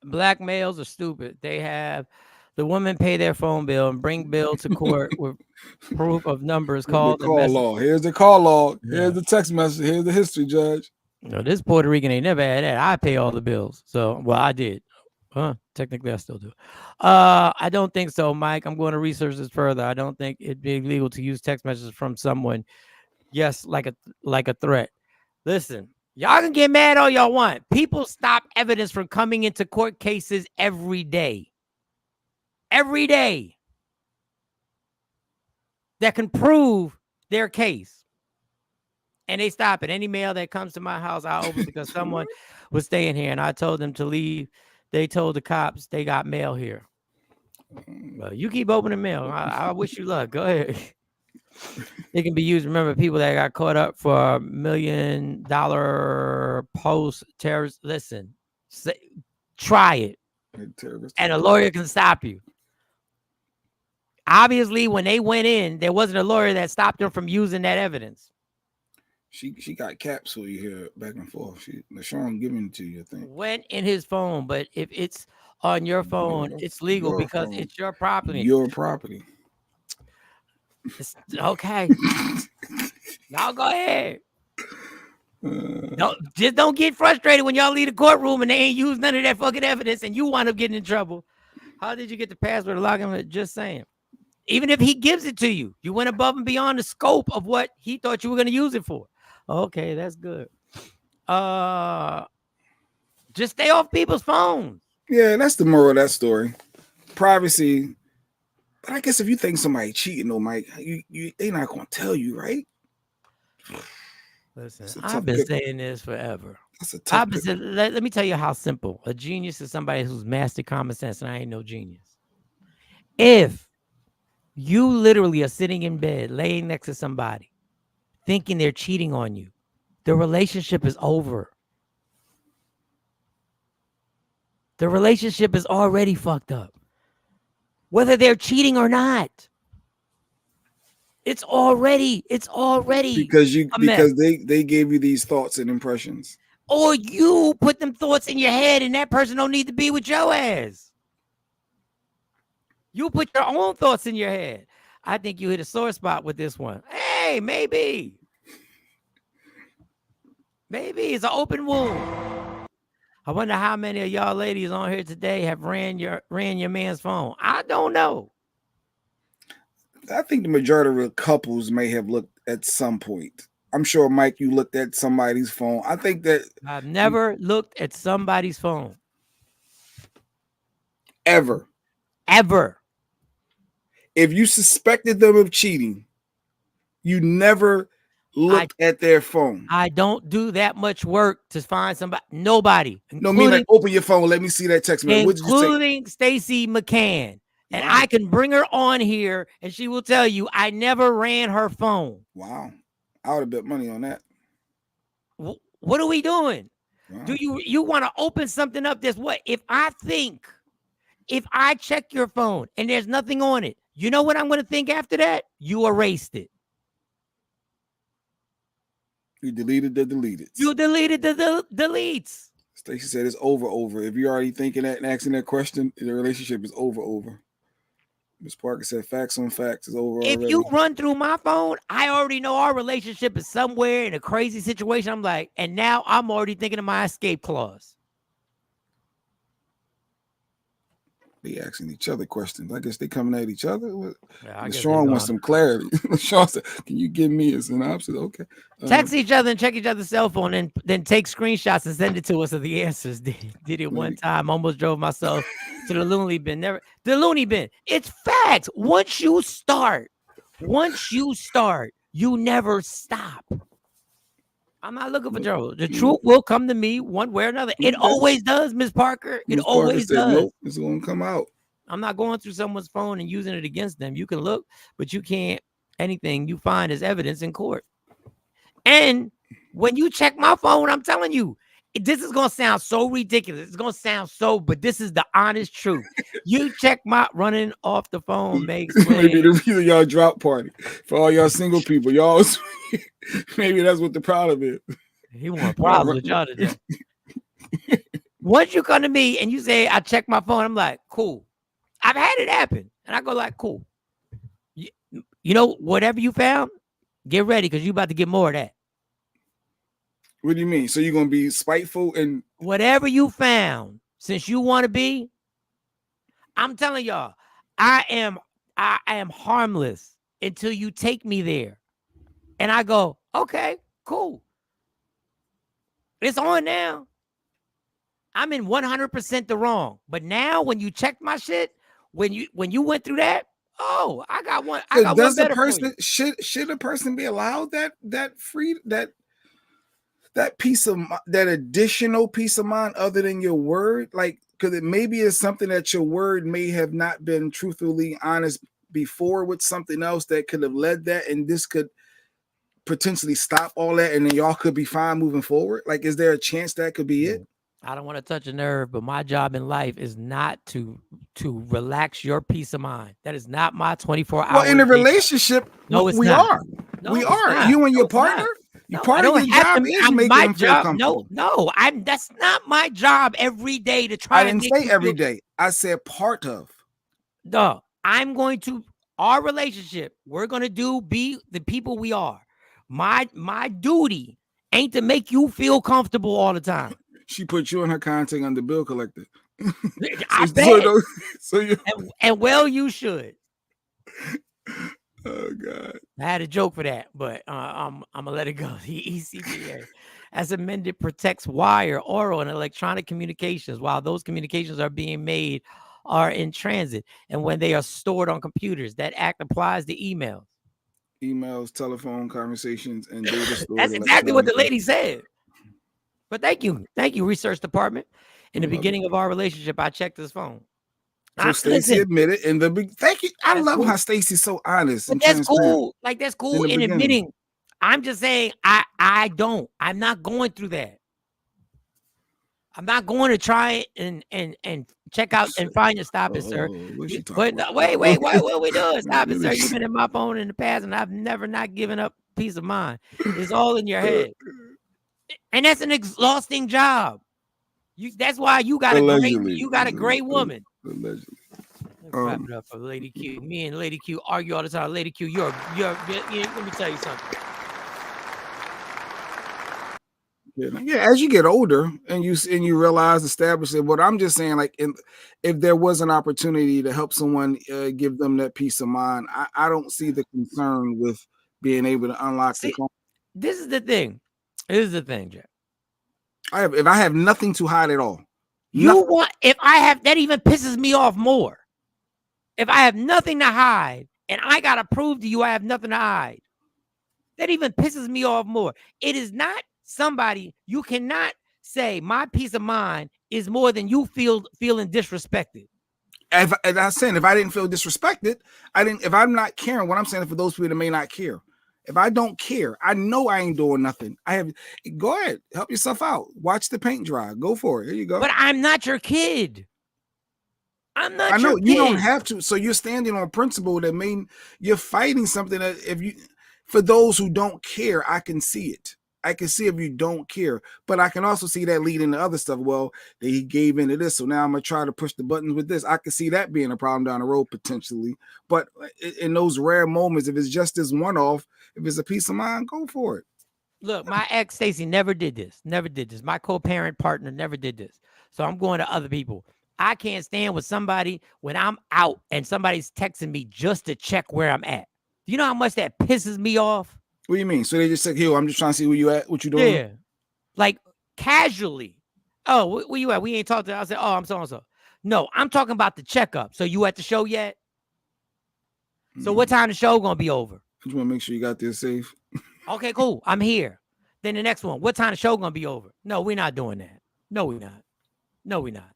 Black males are stupid. They have the woman pay their phone bill and bring bill to court with proof of numbers called the call log. Here's the call log. Here's the text message. Here's the history, Judge. No, this Puerto Rican ain't never had that. I pay all the bills. So, well, I did. Technically, I still do. I don't think so, Mike. I'm going to research this further. I don't think it'd be illegal to use text messages from someone. Yes, like a threat. Listen, y'all can get mad all y'all want. People stop evidence from coming into court cases every day. Every day. That can prove their case. And they stop it. Any mail that comes to my house, I open because someone was staying here and I told them to leave. They told the cops they got mail here. Well, you keep opening mail. I wish you luck. Go ahead. It can be used. Remember, people that got caught up for $1 million post terrorist. Listen, try it. And a lawyer can stop you. Obviously, when they went in, there wasn't a lawyer that stopped them from using that evidence. She got caps for you here back and forth. LaShawn giving it to you, I think. Went in his phone, but if it's on your phone, it's legal because it's your property. Your property. Okay. Y'all go ahead. Don't get frustrated when y'all leave the courtroom and they ain't used none of that fucking evidence and you wind up getting in trouble. How did you get the password to log in? Just saying. Even if he gives it to you, you went above and beyond the scope of what he thought you were going to use it for. Okay, that's good. Just stay off people's phones. Yeah, that's the moral of that story. Privacy. But I guess if you think somebody cheating, though, Mike, they not going to tell you, right? Listen, I've been saying this forever. Let me tell you how simple. A genius is somebody who's mastered common sense, and I ain't no genius. If you literally are sitting in bed, laying next to somebody, thinking they're cheating on you, the relationship is over. The relationship is already fucked up. Whether they're cheating or not. It's already because they gave you these thoughts and impressions. Or you put them thoughts in your head and that person don't need to be with your ass. You put your own thoughts in your head. I think you hit a sore spot with this one. Hey, maybe it's an open wound. I wonder how many of y'all ladies on here today have ran your man's phone. I don't know. I think the majority of the couples may have looked at some point. I'm sure, Mike, you looked at somebody's phone. I think that I've never looked at somebody's phone. Ever. If you suspected them of cheating, you never looked at their phone. I don't do that much work to find somebody. Nobody. No, mean like open your phone. Let me see that text message. Including Stacey McCann. And I can bring her on here and she will tell you I never ran her phone. Wow. I would have bet money on that. What are we doing? Wow. Do you want to open something up this way? If I check your phone and there's nothing on it, you know what I'm going to think after that? You erased it. You deleted the deleted. You deleted the deletes. Stacey said it's over. If you're already thinking that and asking that question, the relationship is over. Miss Parker said facts on facts is over If already. you run through my phone, I already know our relationship is somewhere in a crazy situation. I'm like, and now I'm already thinking of my escape clause. They asking each other questions. I guess they coming at each other. Yeah, Sean wants some clarity. Sean said, "Can you give me a synopsis?" Okay. Text each other and check each other's cell phone, and then take screenshots and send it to us of the answers. Did it one time. Almost drove myself to the loony bin. Never the loony bin. It's facts. Once you start, you never stop. I'm not looking for trouble. The truth will come to me one way or another. It always does, Miss Parker. It always does. Nope, it's gonna come out. I'm not going through someone's phone and using it against them. You can look, but you can't. Anything you find as evidence in court. And when you check my phone, I'm telling you, this is gonna sound so ridiculous. It's gonna sound so, but this is the honest truth. You check my running off the phone makes maybe the reason y'all drop party for all y'all single people. Y'all maybe that's what the problem is. He want problems with y'all today. Once you come to me and you say I check my phone, I'm like, cool. I've had it happen, and I go like, cool. You know, whatever you found, get ready because you about to get more of that. What do you mean? So you're gonna be spiteful and whatever you found, since you want to be, I'm telling y'all, I am harmless until you take me there. And I go, okay, cool. It's on now. I'm in 100% the wrong. But now when you check my shit, when you went through that, oh, I got one. I got does one the better person should a person be allowed that additional peace of mind other than your word? Like, because it maybe is something that your word may have not been truthfully honest before with something else that could have led that, and this could potentially stop all that, and then y'all could be fine moving forward. Like, is there a chance that could be it? I don't want to touch a nerve, but my job in life is not to relax your peace of mind. That is not my 24-hour. Well, in a relationship, no, it's we not. are. No, we are. Not. You and your partner. No, part of your job is making them feel comfortable. No, that's not my job every day to try. I didn't say every day. I said part of. No, I'm going to our relationship. We're going to be the people we are. My duty ain't to make you feel comfortable all the time. She put you and her contact on the bill collector. I bet. And well, you should. Oh God! I had a joke for that, but I'm gonna let it go. The ECPA, as amended, protects wire, oral, and electronic communications while those communications are being made are in transit and when they are stored on computers. That act applies to emails, telephone conversations, and data storage. That's exactly what the lady said. But thank you, research department. In the beginning of our relationship, I checked his phone. So Stacey admitted in the big. Thank you. I love how Stacey's so honest. But that's cool. Like that's cool in admitting. I'm just saying I'm not going through that. I'm not going to try and check out and find your stop it, sir. But wait, what are we doing? Stop it, sir. You've been in my phone in the past, and I've never not given up peace of mind. It's all in your head. And that's an exhausting job. That's why you got a great woman. Allegedly. Wrap it up for Lady Q. Me and Lady Q argue all the time. Lady Q, you're let me tell you something. Yeah, as you get older and you realize, establish it. What I'm just saying, like, if there was an opportunity to help someone give them that peace of mind, I don't see the concern with being able to unlock the phone. This is the thing. Jack. If I have nothing to hide at all. If I have, that even pisses me off more. If I have nothing to hide and I got to prove to you I have nothing to hide, that even pisses me off more. It is not somebody, you cannot say my peace of mind is more than you feeling disrespected. If I'm saying, if I didn't feel disrespected, if I'm not caring, what I'm saying for those people that may not care. If I don't care, I know I ain't doing nothing. Go ahead, help yourself out. Watch the paint dry. Go for it. Here you go. But I'm not your kid. I know you don't have to. So you're standing on principle that you're fighting something that for those who don't care, I can see it. I can see if you don't care, but I can also see that leading to other stuff. Well, he gave into this, so now I'm gonna try to push the buttons with this. I can see that being a problem down the road potentially. But in those rare moments, if it's just this one-off, if it's a peace of mind, go for it. Look, my ex Stacy never did this. Never did this. My co-parent partner never did this. So I'm going to other people. I can't stand with somebody when I'm out and somebody's texting me just to check where I'm at. Do you know how much that pisses me off? What do you mean? So they just said, "Yo, I'm just trying to see where you at, what you doing." Yeah, like casually. Oh, where you at? We ain't talked to. I said, "Oh, I'm so and so." No, I'm talking about the checkup. So you at the show yet? So what time the show gonna be over? I just want to make sure you got there safe. Okay, cool. I'm here. Then the next one. What time the show gonna be over? No, we're not doing that. No, we're not. No, we're not.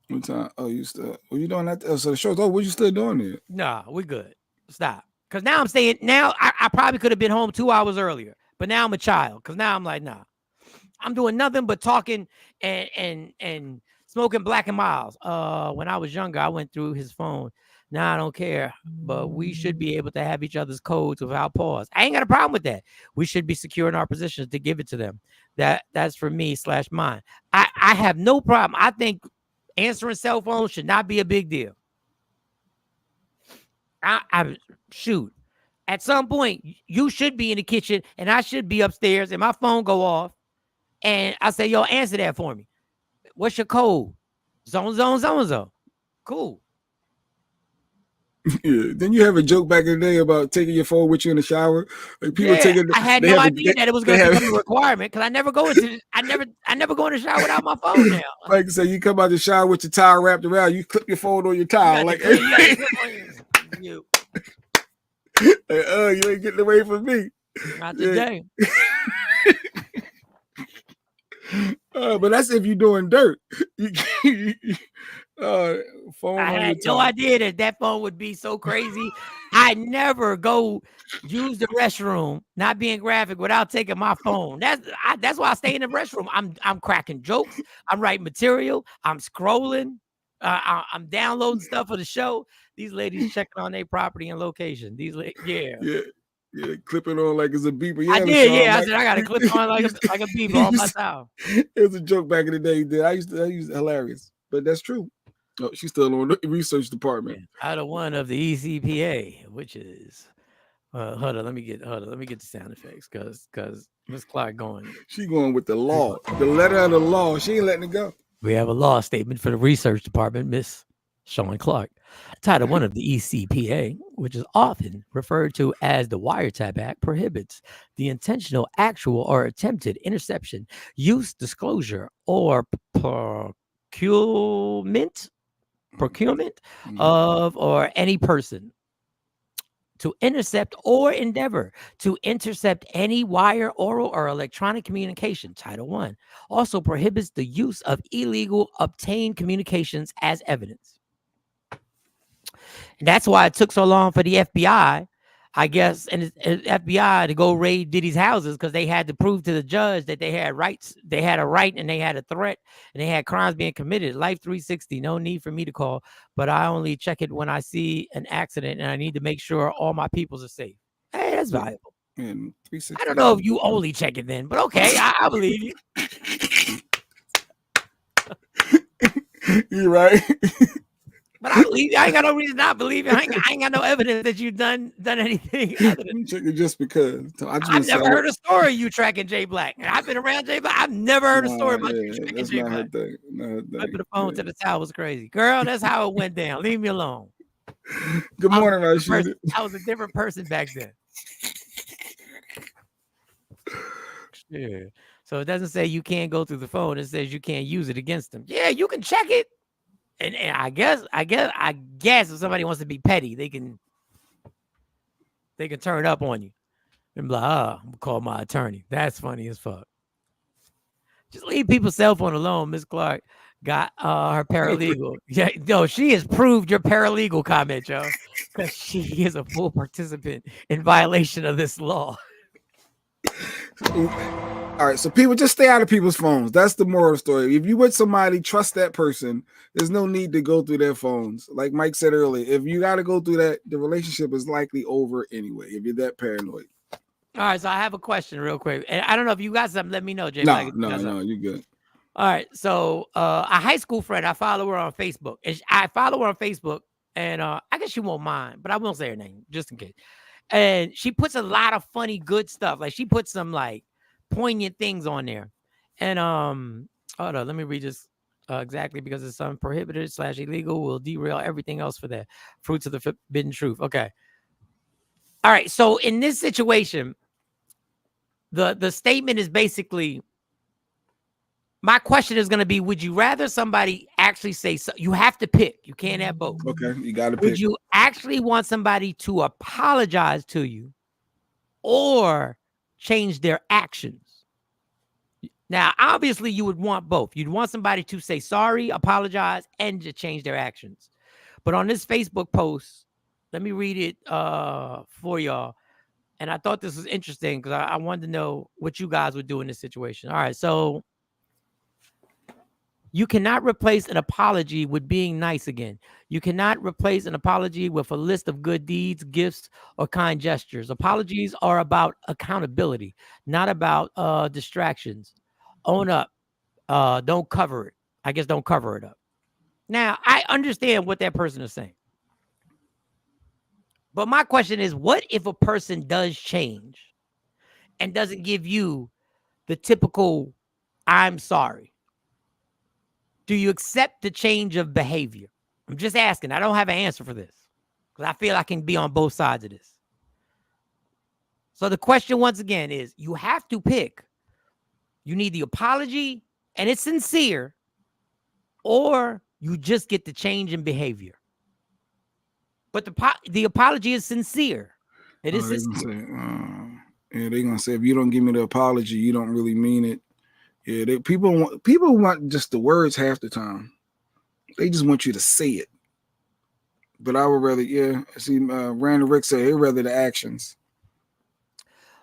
What time? Oh, you still? What you doing that? Oh, so the show's over. What you still doing there? Nah, we're good. Stop. Because now I'm saying, now I probably could have been home 2 hours earlier, but now I'm a child. Because now I'm like, nah, I'm doing nothing but talking and smoking Black and Miles. When I was younger, I went through his phone. Now I don't care, but we should be able to have each other's codes without pause. I ain't got a problem with that. We should be secure in our positions to give it to them. That's for me / mine. I have no problem. I think answering cell phones should not be a big deal. I shoot. At some point, you should be in the kitchen and I should be upstairs and my phone go off. And I say, yo, answer that for me. What's your code? Zone. Cool. Yeah. Then you have a joke back in the day about taking your phone with you in the shower. Like people taking. I had no idea that it was going to become a requirement because I never go into. I never go in the shower without my phone now. Like so, you come out the shower with your towel wrapped around. You clip your phone on your towel. Like, you ain't getting away from me. Not today. But that's if you're doing dirt. Phone I had no idea that phone would be so crazy. I never go use the restroom, not being graphic, without taking my phone. That's why I stay in the restroom. I'm cracking jokes. I'm writing material. I'm scrolling. I'm downloading stuff for the show. These ladies checking on their property and location. Yeah, clipping on like it's a beeper. Yeah, I did. Yeah, I said I got to clip on like a beeper on my towel. It was a joke back in the day. I used hilarious, but that's true. Oh, she's still on the research department. Title 1 of the ECPA, which is hold on, let me get the sound effects because Miss Clark going. She going with the law, the letter of the law. She ain't letting it go. We have a law statement for the research department, Miss Sean Clark. Title 1 of the ECPA, which is often referred to as the Wiretap Act, prohibits the intentional, actual, or attempted interception, use, disclosure, or procurement of or any person to intercept or endeavor to intercept any wire, oral, or electronic communication. Title 1 also prohibits the use of illegal obtained communications as evidence. And that's why it took so long for the FBI, I guess, and FBI to go raid Diddy's houses, because they had to prove to the judge that they had rights. They had a right and they had a threat and they had crimes being committed. Life 360, no need for me to call, but I only check it when I see an accident and I need to make sure all my peoples are safe. Hey, that's valuable. And 360. I don't know if you only check it then, but okay, I believe you. You're right. But I believe you. I ain't got no reason not believe you. I ain't got no evidence that you've done anything. Just because. I've never heard a story you tracking Jay Black. I've been around Jay Black. I've never heard a story about you tracking Jay Black. Flipping the phone to the towel was crazy. Girl, that's how it went down. Leave me alone. Good morning, Rashida. I was a different person back then. Yeah. So it doesn't say you can't go through the phone. It says you can't use it against them. Yeah, you can check it. And I guess if somebody wants to be petty, they can turn up on you and be like, I'm gonna call my attorney. That's funny as fuck. Just leave people's cell phone alone. Miss Clark got her paralegal. Yeah, no, she has proved your paralegal comment, yo, because she is a full participant in violation of this law. All right, so people just stay out of people's phones. That's the moral of the story. If you with somebody, trust that person. There's no need to go through their phones. Like Mike said earlier, if you got to go through that, the relationship is likely over anyway, if you're that paranoid. All right, so I have a question real quick. And I don't know if you got something, let me know, Jay. No, you good. All right. So a high school friend, I follow her on Facebook. And I guess she won't mind, but I won't say her name just in case. And she puts a lot of funny, good stuff. Like she puts some like poignant things on there. And hold on, let me read this exactly because it's unprohibited / illegal will derail everything else for that. Fruits of the forbidden truth. Okay. All right. So in this situation, the statement is basically, my question is going to be, would you rather somebody actually say so? You have to pick. You can't have both. Okay, you got to pick. Would you actually want somebody to apologize to you or change their actions? Now, obviously, you would want both. You'd want somebody to say sorry, apologize, and to change their actions. But on this Facebook post, let me read it for y'all. And I thought this was interesting because I wanted to know what you guys would do in this situation. All right, so you cannot replace an apology with being nice again. You cannot replace an apology with a list of good deeds, gifts, or kind gestures. Apologies are about accountability, not about distractions. Own up. Don't cover it. I guess don't cover it up. Now, I understand what that person is saying. But my question is, what if a person does change and doesn't give you the typical, I'm sorry? Do you accept the change of behavior? I'm just asking. I don't have an answer for this because I feel I can be on both sides of this. So the question once again is, you have to pick. You need the apology and it's sincere, or you just get the change in behavior. But the apology is sincere. It is sincere. They're going to say, if you don't give me the apology, you don't really mean it. Yeah, people want just the words half the time. They just want you to say it. But I would rather, see, Randall Rick said he'd rather the actions.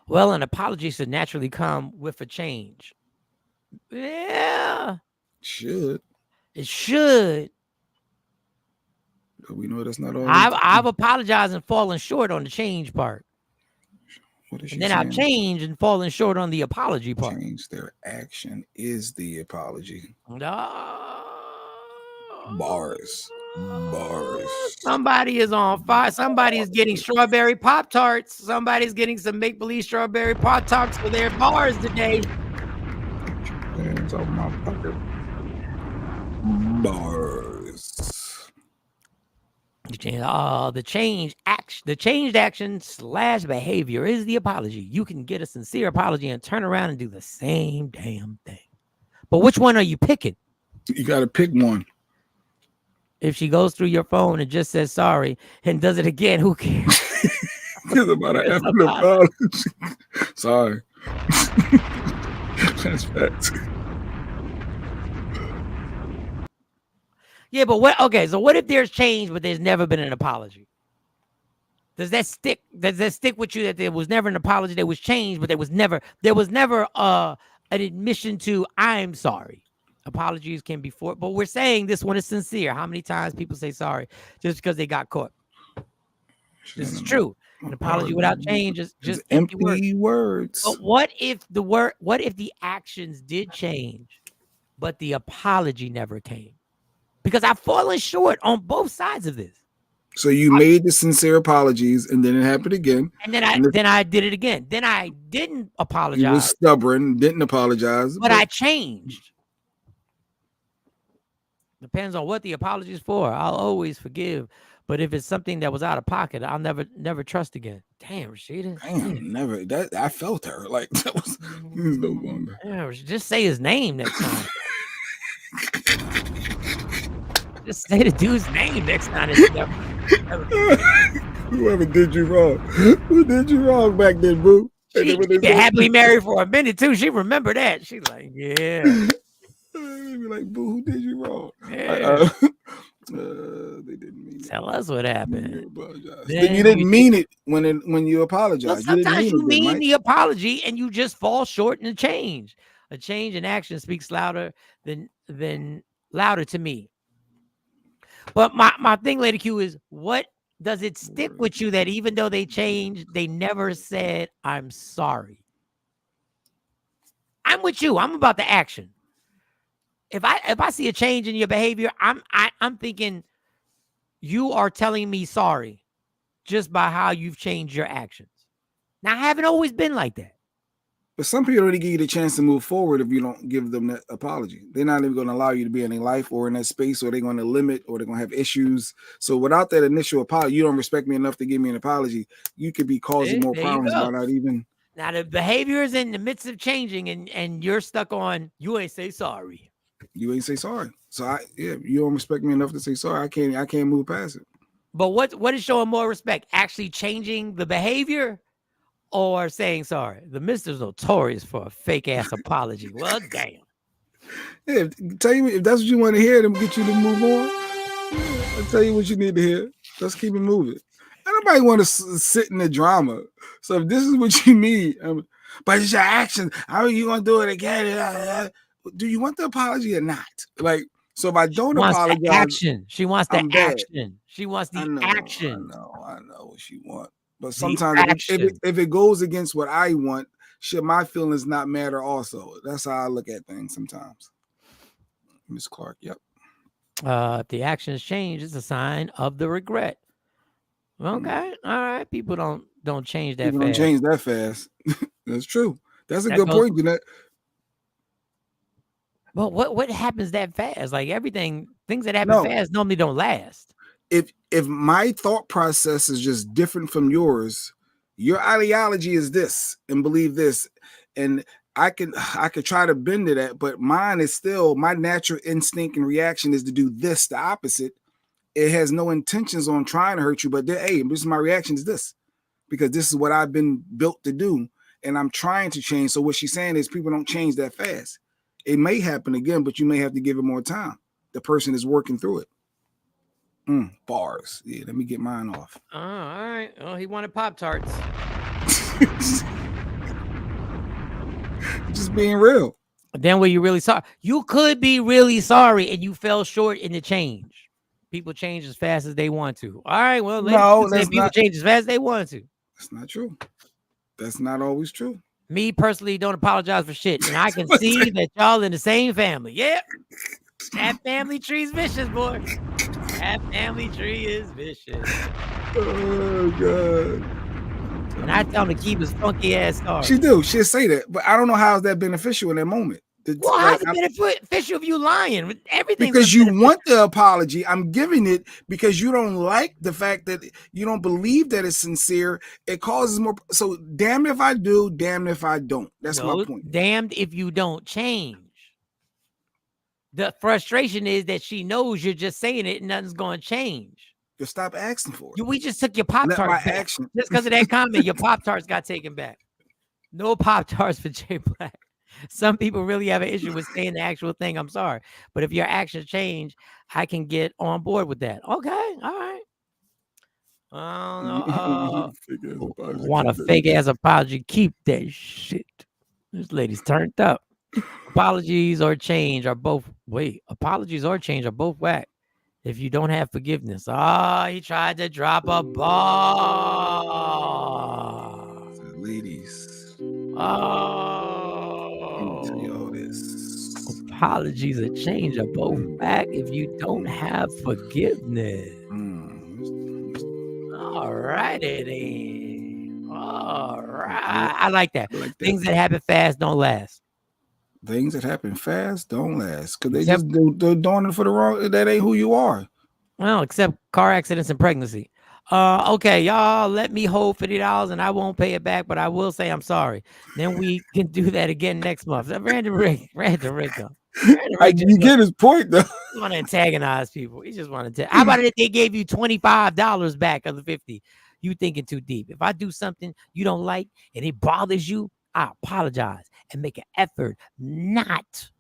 Well, an apology should naturally come with a change. Yeah. It should. But we know that's not all. I've apologized and fallen short on the change part. And then I've changed and fallen short on the apology part. Change their action is the apology. No. Bars. Somebody is on fire. Somebody is getting strawberry Pop-Tarts. Somebody's getting some make-believe strawberry Pop-Tarts for their bars today. Hands off my pocket. Bars. The changed action / behavior is the apology. You can get a sincere apology and turn around and do the same damn thing. But which one are you picking? You got to pick one. If she goes through your phone and just says sorry and does it again, who cares? It's about an effing apology. Sorry. That's facts. Yeah, but so what if there's change, but there's never been an apology? Does that stick? Does that stick with you that there was never an apology? There was change, but there was never an admission to I'm sorry. Apologies can be but we're saying this one is sincere. How many times people say sorry just because they got caught? This is true. An apology without change is just empty words. But what if the actions did change, but the apology never came? Because I've fallen short on both sides of this. So you made the sincere apologies, and then it happened again. And then I did it again. Then I didn't apologize. You were stubborn, didn't apologize. But I changed. Depends on what the apology is for. I'll always forgive. But if it's something that was out of pocket, I'll never trust again. Damn, Rashida. Damn, never. That I felt her. Like that was no longer. Yeah, just say his name next time. Just say the dude's name next time. Whoever did you wrong. Who did you wrong back then, boo? She been happily married for a minute too. She remembered that. She's like, yeah. Be like, boo, who did you wrong? Yeah. They didn't mean Tell us what happened. Then you didn't mean it when you apologized. Well, sometimes you mean the apology and you just fall short in a change. A change in action speaks louder than louder to me. But my thing, Lady Q, is what does it stick with you that even though they changed, they never said, I'm sorry? I'm with you. I'm about the action. If I see a change in your behavior, I'm thinking you are telling me sorry just by how you've changed your actions. Now, I haven't always been like that. But some people already give you the chance to move forward if you don't give them that apology. They're not even going to allow you to be in their life or in that space, or they're going to limit, or they're going to have issues. So without that initial apology, you don't respect me enough to give me an apology. You could be causing more problems by not even. Now the behavior is in the midst of changing, and you're stuck on you ain't say sorry. You ain't say sorry. So you don't respect me enough to say sorry. I can't move past it. But what is showing more respect? Actually changing the behavior or saying sorry? The Mister's notorious for a fake ass apology. Well, damn. Yeah, tell you if that's what you want to hear, then get you to move on. I'll tell you what you need to hear. Let's keep it moving. Nobody want to sit in the drama. So if this is what you need, but it's your actions. How are you gonna do it again? Do you want the apology or not? Like, so if I don't apologize, action. She wants the action. Bad. She wants the action. I know what she wants. But sometimes if it goes against what I want, should my feelings not matter also? That's how I look at things sometimes. Miss Clark, yep. If the actions change, it's a sign of the regret. Okay, all right. People don't change that People fast. Don't change that fast. That's true. That's a good point, Jeanette. Well, what happens that fast? Like things that happen fast normally don't last. If my thought process is just different from yours, your ideology is this and believe this, and I could try to bend to that, but mine is still my natural instinct and reaction is to do this, the opposite. It has no intentions on trying to hurt you, but hey, this is my reaction is this, because this is what I've been built to do, and I'm trying to change. So what she's saying is people don't change that fast. It may happen again, but you may have to give it more time. The person is working through it. Bars. Yeah, let me get mine off. All right. Oh, he wanted Pop-Tarts. Just being real. Then were you really sorry? You could be really sorry and you fell short in the change. People change as fast as they want to. All right. Well, people change as fast as they want to. That's not true. That's not always true. Me personally don't apologize for shit. And I can see that y'all in the same family. Yep. That family tree's vicious, boy. That family tree is vicious. Oh, God. And I tell him to keep his funky ass story. She'll say that, but I don't know how is that beneficial in that moment. Well, how's it beneficial if you lying? Everything because you want the apology. I'm giving it because you don't like the fact that you don't believe that it's sincere. It causes more. So damn if I do, damn if I don't. That's my point. Damned if you don't change. The frustration is that she knows you're just saying it and nothing's going to change. Just stop asking for it. We just took your Pop-Tarts back. Just because of that comment, your Pop-Tarts got taken back. No Pop-Tarts for Jay Black. Some people really have an issue with saying the actual thing. I'm sorry. But if your actions change, I can get on board with that. Okay. All right. Want a fake ass apology. Keep that shit. This lady's turned up. Apologies or change are both whack. If you don't have forgiveness. He tried to drop a ball. Ladies. Apologies or change are both whack if you don't have forgiveness. All righty then. All right. I like that. Things that happen fast don't last. Things that happen fast don't last because they're doing it for the wrong. That ain't who you are. Well, except car accidents and pregnancy. Okay, y'all, let me hold $50 and I won't pay it back, but I will say I'm sorry. Then we can do that again next month. Random Rick. You get his point though. He want to antagonize people. He just want to. How about if they gave you $25 back of the 50? You thinking too deep. If I do something you don't like and it bothers you, I apologize and make an effort not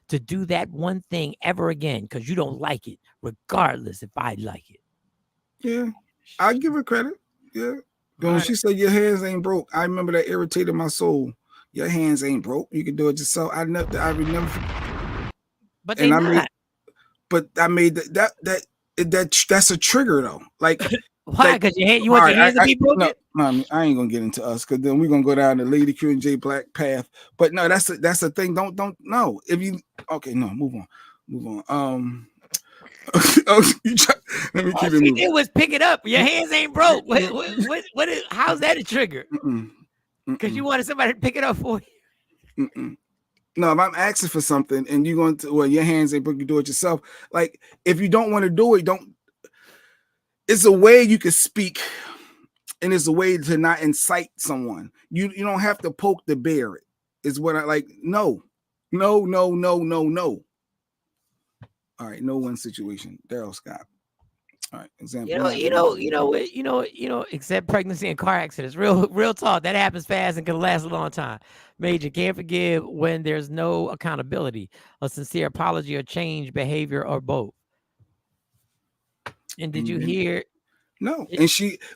to do that one thing ever again because you don't like it, regardless if I like it. Yeah, I give her credit. Yeah. When she said your hands ain't broke, I remember that irritated my soul. Your hands ain't broke. You can do it yourself. I would never. But they not. I made that's a trigger though. Like Why? Like, Because you all want right, your hands to be broken? no, I mean, I ain't gonna get into us because then we're gonna go down the Lady Q and J Black path. But no, that's the thing. Don't no. If you okay, no, move on. Oh, let me All keep it she moving. did was pick it up. Your hands ain't broke. What is, how's that a trigger? Because you wanted somebody to pick it up for you. No, if I'm asking for something and you're going to, well, your hands ain't broke, you do it yourself. Like, if you don't want to do it, don't. It's a way you can speak, and it's a way to not incite someone. You don't have to poke the bear. Is what I like. No. All right, no one situation. Daryl Scott. All right, example. Except pregnancy and car accidents. Real talk. That happens fast and can last a long time. Major, can't forgive when there's no accountability, a sincere apology, or change behavior, or both. And did you hear? No, and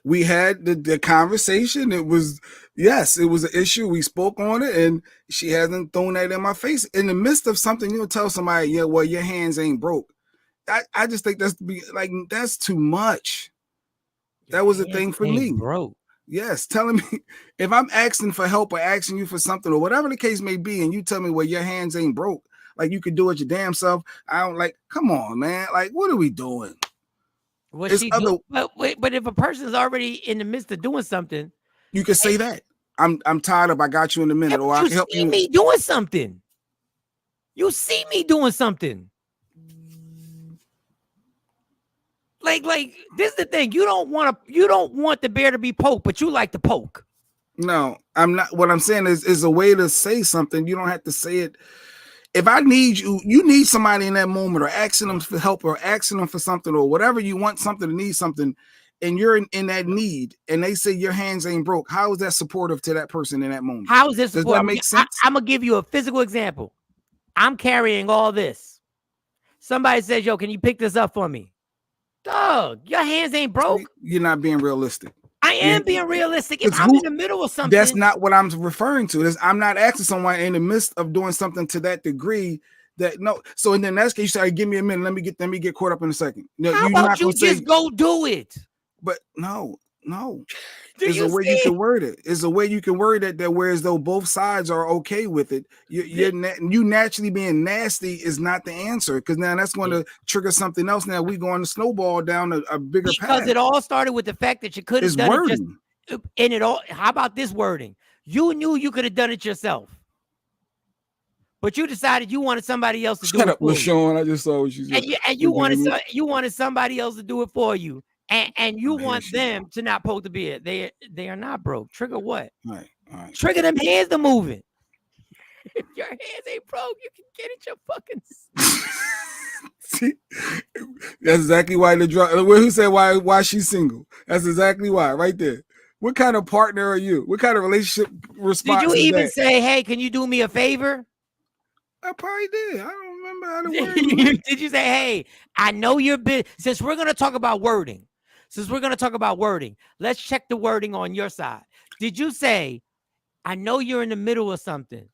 we had the conversation. It was, yes, it was an issue. We spoke on it, and she hasn't thrown that in my face. In the midst of something, you'll tell somebody, yeah, well, your hands ain't broke. I just think that's too much. That was a thing for me. Broke. Yes, telling me if I'm asking for help or asking you for something or whatever the case may be, and you tell me, well, your hands ain't broke, like you could do it your damn self. I don't like, come on, man. Like, what are we doing? But if a person's already in the midst of doing something, you can say that. I'm tired of, I got you in a minute, or I can help you. Me doing something. You see me doing something. Like this is the thing. You don't want the bear to be poked, but you like to poke. No, I'm not. What I'm saying is a way to say something. You don't have to say it. If I need you need somebody in that moment, or asking them for help, or asking them for something, or whatever you want something, to need something, and you're in that need, and they say your hands ain't broke. How is that supportive to that person in that moment? How is this supportive? Does that make sense? I'm gonna give you a physical example. I'm carrying all this. Somebody says, yo, can you pick this up for me? Dog, your hands ain't broke. You're not being realistic. I am being realistic. If I'm in the middle of something, that's not what I'm referring to. I'm not asking someone in the midst of doing something to that degree. That no. So in that case, you say, give me a minute. Let me get caught up in a second. No, how about you just go do it? But no. There's a way you can word it. There's a way you can word it that whereas though both sides are okay with it, you naturally being nasty is not the answer, because now that's going to trigger something else. Now we going to snowball down a bigger path. Because it all started with the fact that you could have done wording. It just in it all. How about this wording? You knew you could have done it yourself, but you decided you wanted somebody else to do it. Shut up, LaShawn. I just saw what you said. And you wanted somebody else to do it for you. And you want them to not poke the bear. They are not broke. Trigger what? All right. Trigger them hands to moving. If your hands ain't broke, you can get it your fucking. See, that's exactly why the drug. Who said why she's single? That's exactly why, right there. What kind of partner are you? What kind of relationship response? Did you even say, "Hey, can you do me a favor"? I probably did. I don't remember how to word. Did you say, "Hey, I know you're busy." Since we're gonna talk about wording. Let's check the wording on your side. Did you say, I know you're in the middle of something,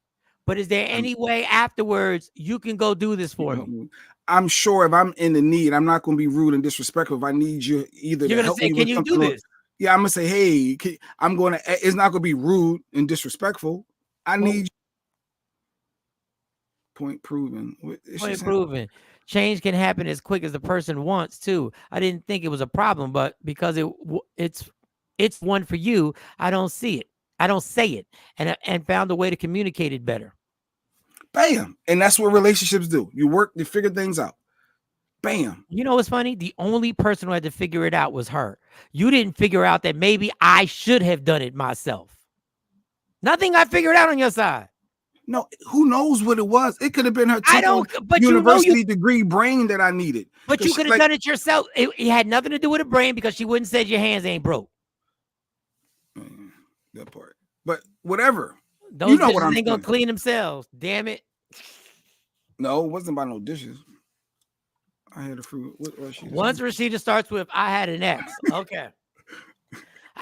but is there any way afterwards you can go do this for me? I'm sure if I'm in the need, I'm not going to be rude and disrespectful. If I need you either you're going to say, can you do this? Yeah, I'm going to say, hey, it's not going to be rude and disrespectful. I need you. Point proven. Point proven. Change can happen as quick as the person wants to. I didn't think it was a problem, but because it's one for you, I don't see it. I don't say it, and found a way to communicate it better. Bam, and that's what relationships do. You figure things out. Bam. You know what's funny? The only person who had to figure it out was her. You didn't figure out that maybe I should have done it myself. Nothing I figured out on your side. No, who knows what it was? It could have been her university degree brain that I needed. But you could have done it yourself. It had nothing to do with a brain because she wouldn't say your hands ain't broke. That part. But whatever. Those bitches ain't gonna clean themselves. Damn it. No, it wasn't about no dishes. I had a fruit. Once Rashida starts with, I had an ex. Okay.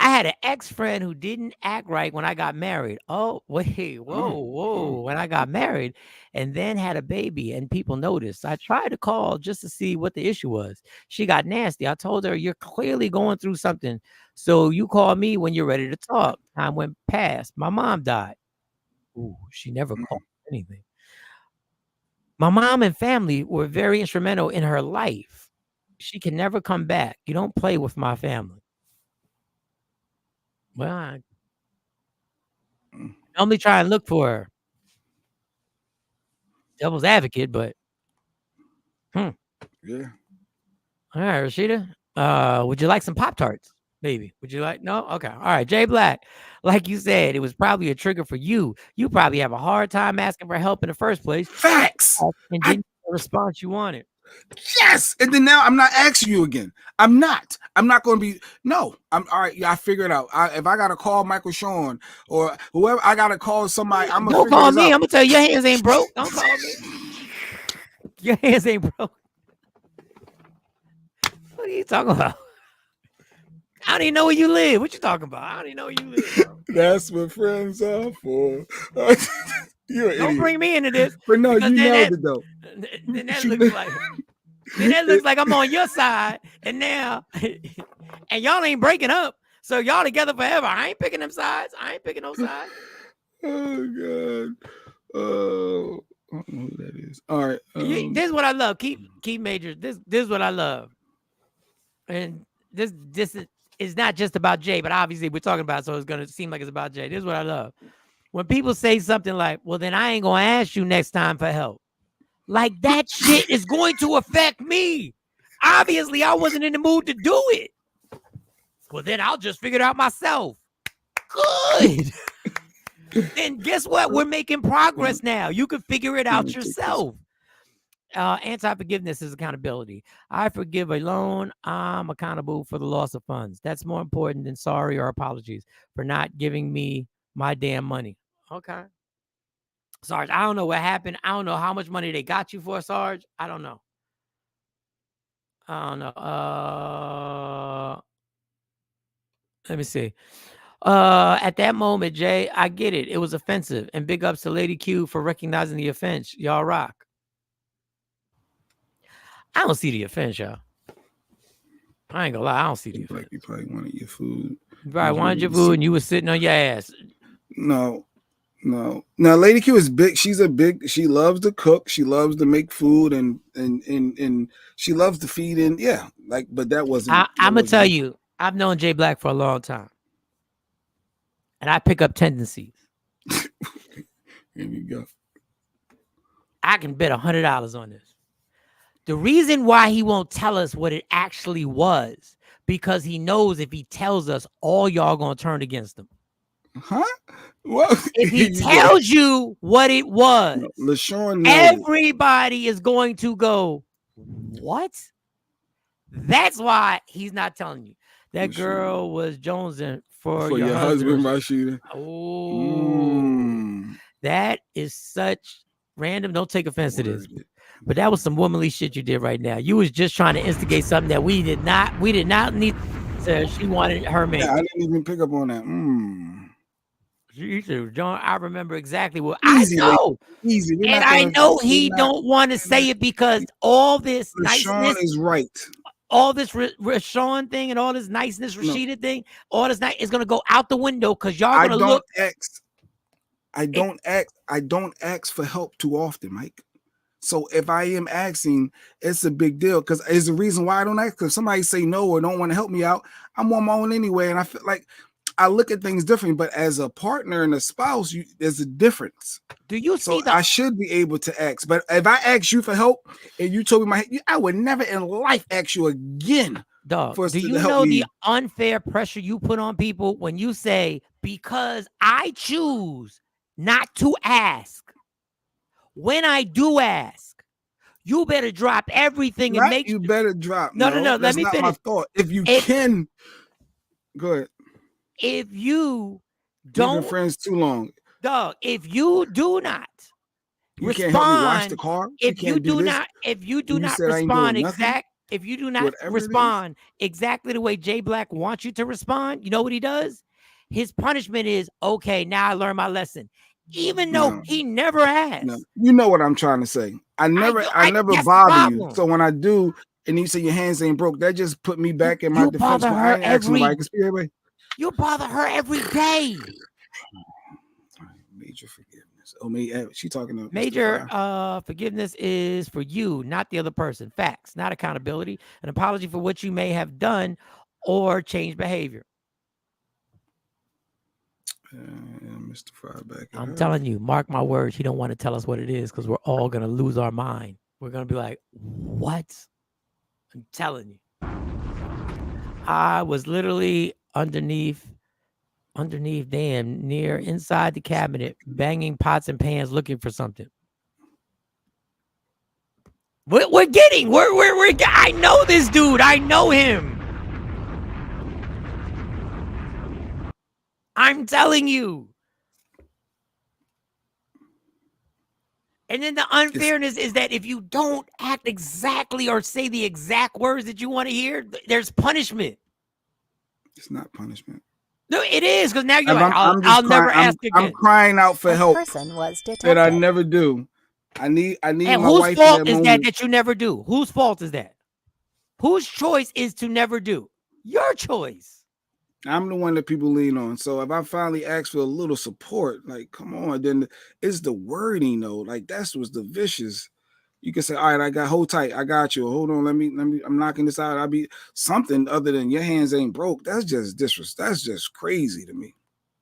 I had an ex-friend who didn't act right when I got married. Oh, wait, whoa. When I got married and then had a baby and people noticed. I tried to call just to see what the issue was. She got nasty. I told her, you're clearly going through something. So you call me when you're ready to talk. Time went past. My mom died. Ooh, she never called anything. My mom and family were very instrumental in her life. She can never come back. You don't play with my family. Well, I normally try and look for her. Devil's advocate, but Yeah. All right, Rashida. Would you like some Pop-Tarts? Maybe. Would you like? No? Okay. All right. Jay Black. Like you said, it was probably a trigger for you. You probably have a hard time asking for help in the first place. Facts. And didn't get the response you wanted. Yes. And then now I'm not asking you again. I'm not going to be. No. I'm all right. Yeah, I figured it out. If I got to call Michael Sean or whoever, I got to call somebody. I'm Don't call me. I'm going to tell you, your hands ain't broke. Don't call me. Your hands ain't broke. What are you talking about? I don't even know where you live. What you talking about? I don't even know where you live, bro. That's what friends are for. Don't bring me into this. But no, you nailed it though. Then that looks like I'm on your side, and now and y'all ain't breaking up, so y'all together forever. I ain't picking them sides. I ain't picking no sides. Oh God. Oh, I don't know who that is. All right. This is what I love. Keep Majors. This is what I love. And this is not just about Jay, but obviously we're talking about it, so it's gonna seem like it's about Jay. This is what I love. When people say something like, well, then I ain't gonna ask you next time for help. Like that shit is going to affect me. Obviously, I wasn't in the mood to do it. Well, then I'll just figure it out myself. Good. Then guess what? We're making progress now. You can figure it out yourself. Anti-forgiveness is accountability. I forgive a loan. I'm accountable for the loss of funds. That's more important than sorry or apologies for not giving me my damn money. Okay. Sarge, I don't know what happened. I don't know how much money they got you for, Sarge. I don't know. Let me see. At that moment, Jay, I get it. It was offensive. And big ups to Lady Q for recognizing the offense. Y'all rock. I don't see the offense, y'all. I ain't gonna lie. I don't see the offense. You probably wanted your food. You probably wanted your food and you were sitting on your ass. No. Now Lady Q is big. She loves to cook. She loves to make food and she loves to feed in. Yeah. But that wasn't. I'm gonna tell you, I've known Jay Black for a long time. And I pick up tendencies. Here we go. I can bet $100 on this. The reason why he won't tell us what it actually was, because he knows if he tells us, all y'all gonna turn against him. Huh? Well, if he tells you what it was, LaShawn, everybody is going to go, what? That's why he's not telling you. That girl was jonesing for your husband, Rashida. Oh, That is such random. Don't take offense to this. But that was some womanly shit you did right now. You was just trying to instigate something that we did not need. So she wanted her man. Yeah, I didn't even pick up on that. John, I remember exactly what easy, I know. Easy. And I know he don't want to say it because all this niceness is right. All this Rashawn thing and all this niceness, Rashida thing, all this night is gonna go out the window because y'all gonna look. I don't ask for help too often, Mike. So if I am asking, it's a big deal because it's the reason why I don't ask. Because somebody say no or don't want to help me out, I'm on my own anyway, and I feel like I look at things different. But as a partner and a spouse, there's a difference. Do you see I should be able to ask. But if I ask you for help and you told me I would never in life ask you again. Dog, do you know the unfair pressure you put on people when you say, because I choose not to ask? When I do ask, you better drop everything and make. You better drop. No. Let me finish. My thought. If you can, go ahead. If you don't, we've been friends too long, dog. If you do not you respond, can't help me wash the car. If you do not respond if you do not Whatever it is. respond exactly the way Jay Black wants you to respond, you know what he does? His punishment is, okay, now I learned my lesson. Even though No. he never has. No, you know what I'm trying to say. I never that's the bother you. problem. So when I do, and you say your hands ain't broke, that just put me back in my You defense. bother I her ain't asking every- nobody. I can speak everybody. You bother her every day. Major forgiveness. Oh, me. She talking to Mr. Major Fry. forgiveness is for you, not the other person. Facts, not accountability. An apology for what you may have done or change behavior. Mr. Fry back. I'm telling you, mark my words. He don't want to tell us what it is because we're all gonna lose our mind. We're gonna be like, "What?" I'm telling you. I was literally underneath, damn near inside the cabinet, banging pots and pans, looking for something. We're getting. I know this dude. I know him. I'm telling you. And then the unfairness is that if you don't act exactly or say the exact words that you want to hear, there's punishment. It's not punishment. No, it is, because now you're If like, I'll never ask again. I'm crying out for A help person was that detected. I never do. I need And my whose wife fault in is moment. that you never do? Whose fault is that? Whose choice is to never do? Your choice. I'm the one that people lean on. So if I finally ask for a little support, like, come on, then it's the wording though. Like that's what's the vicious. You can say, all right, hold tight. I got you. Hold on. Let me, I'm knocking this out. I'll be something other than your hands ain't broke. That's just disrespect. That's just crazy to me.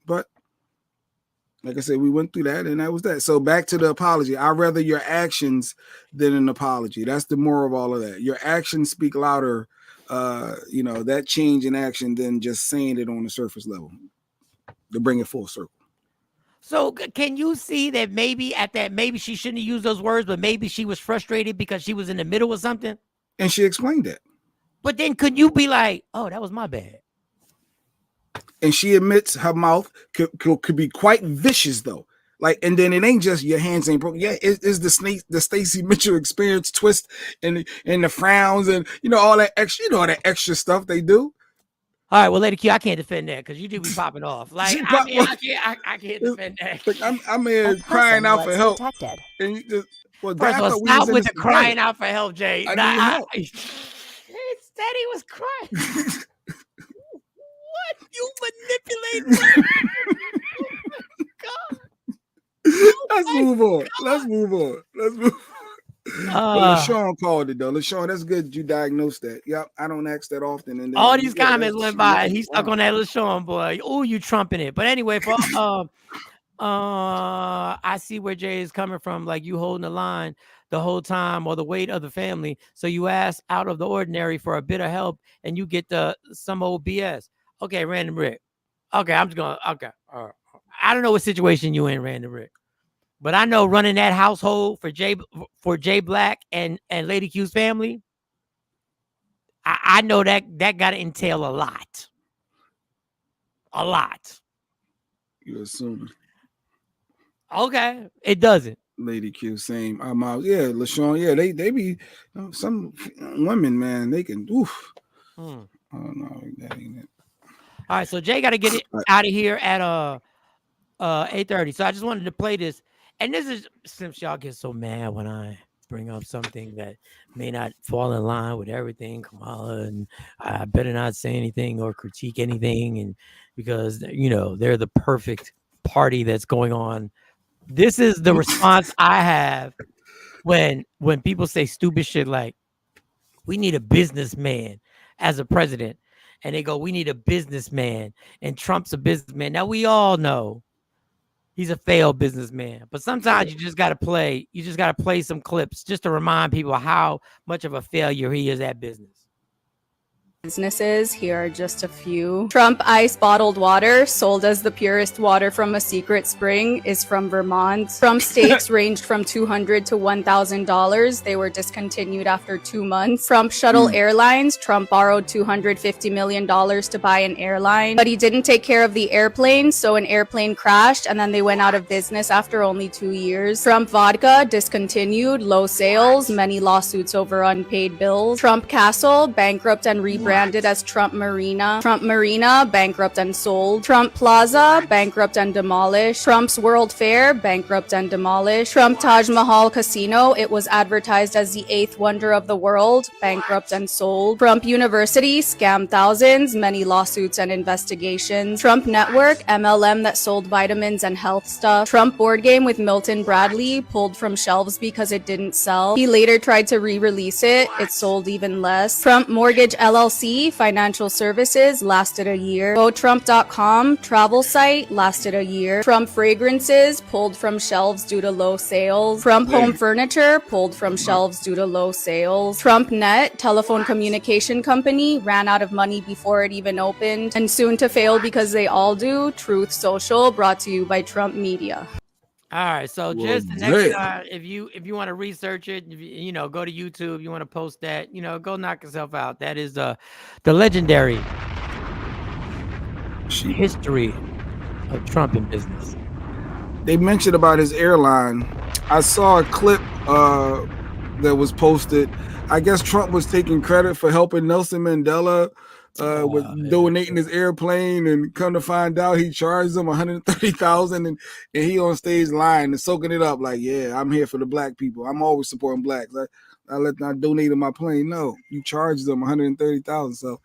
But like I said, we went through that and that was that. So back to the apology. I'd rather your actions than an apology. That's the moral of all of that. Your actions speak louder, that change in action than just saying it on the surface level to bring it full circle. So can you see that maybe maybe she shouldn't have used those words, but maybe she was frustrated because she was in the middle of something? And she explained that. But then could you be like, oh, that was my bad? And she admits her mouth could be quite vicious though. Like, and then it ain't just your hands ain't broken. Yeah, it's the Stacey Mitchell experience twist and the frowns and all that extra, all that extra stuff they do. All right, well, Lady Q, I can't defend that because you do be popping off. Like, I can't defend that. Like, I'm here crying out for help. Detected. And you just, first of all, stop with the crying out for help, Jay. I need help. He said he was crying. What? You manipulating? God. Let's move on. Let's move on. LaShawn called it though. LaShawn, that's good. You diagnosed that. Yep. I don't ask that often. And then, all these comments went by. And he's stuck on that LaShawn boy. Oh, you trumping it. But anyway, for I see where Jay is coming from. Like you holding the line the whole time, or the weight of the family. So you ask out of the ordinary for a bit of help, and you get some old BS. Okay, Random Rick. Okay, I'm just gonna. Okay, I don't know what situation you in, Random Rick. But I know running that household for Jay Black and Lady Q's family, I know that got to entail a lot. A lot. You assuming. Okay, it doesn't. Lady Q, same. Yeah, LaShawn, yeah, they be some women, man, they can oof. Oh no, that ain't it. All right, so Jay got to get it out of here at 8:30. So I just wanted to play this. And this is, since y'all get so mad when I bring up something that may not fall in line with everything, Kamala, and I better not say anything or critique anything, and because they're the perfect party that's going on. This is the response I have when people say stupid shit like, we need a businessman as a president, and they go, we need a businessman, and Trump's a businessman. Now we all know he's a failed businessman, but sometimes you just got to play some clips just to remind people how much of a failure he is at business. businesses. Here are just a few. Trump Ice bottled water, sold as the purest water from a secret spring, is from Vermont. Trump steaks ranged from $200 to $1,000. They were discontinued after 2 months. Trump Shuttle Airlines, Trump borrowed $250 million to buy an airline, but he didn't take care of the airplane, so an airplane crashed and then they went out of business after only 2 years. Trump Vodka, discontinued, low sales, many lawsuits over unpaid bills. Trump Castle, bankrupt and rebranded as Trump Marina. Trump Marina, bankrupt and sold. Trump Plaza, bankrupt and demolished. Trump's World Fair, bankrupt and demolished. Trump Taj Mahal Casino, it was advertised as the 8th wonder of the world, bankrupt and sold. Trump University, scam thousands, many lawsuits and investigations. Trump Network, MLM that sold vitamins and health stuff. Trump Board Game with Milton Bradley, pulled from shelves because it didn't sell. He later tried to re-release it. It sold even less. Trump Mortgage LLC, financial services, lasted a year. GoTrump.com, travel site, lasted a year. Trump Fragrances, pulled from shelves due to low sales. Trump Home Furniture, pulled from shelves due to low sales. Trump Net, telephone communication company, ran out of money before it even opened, and soon to fail because they all do. Truth Social, brought to you by Trump Media. All right, so just the next time, if you want to research it, you know, go to YouTube. You want to post that, you know, go knock yourself out. That is the legendary history of Trump in business. They mentioned about his airline. I saw a clip that was posted. I guess Trump was taking credit for helping Nelson Mandela with donating his airplane, and come to find out he charged him $130,000, and he on stage lying and soaking it up like, yeah, I'm here for the black people. I'm always supporting blacks. I donated my plane. No, you charged them $130,000. So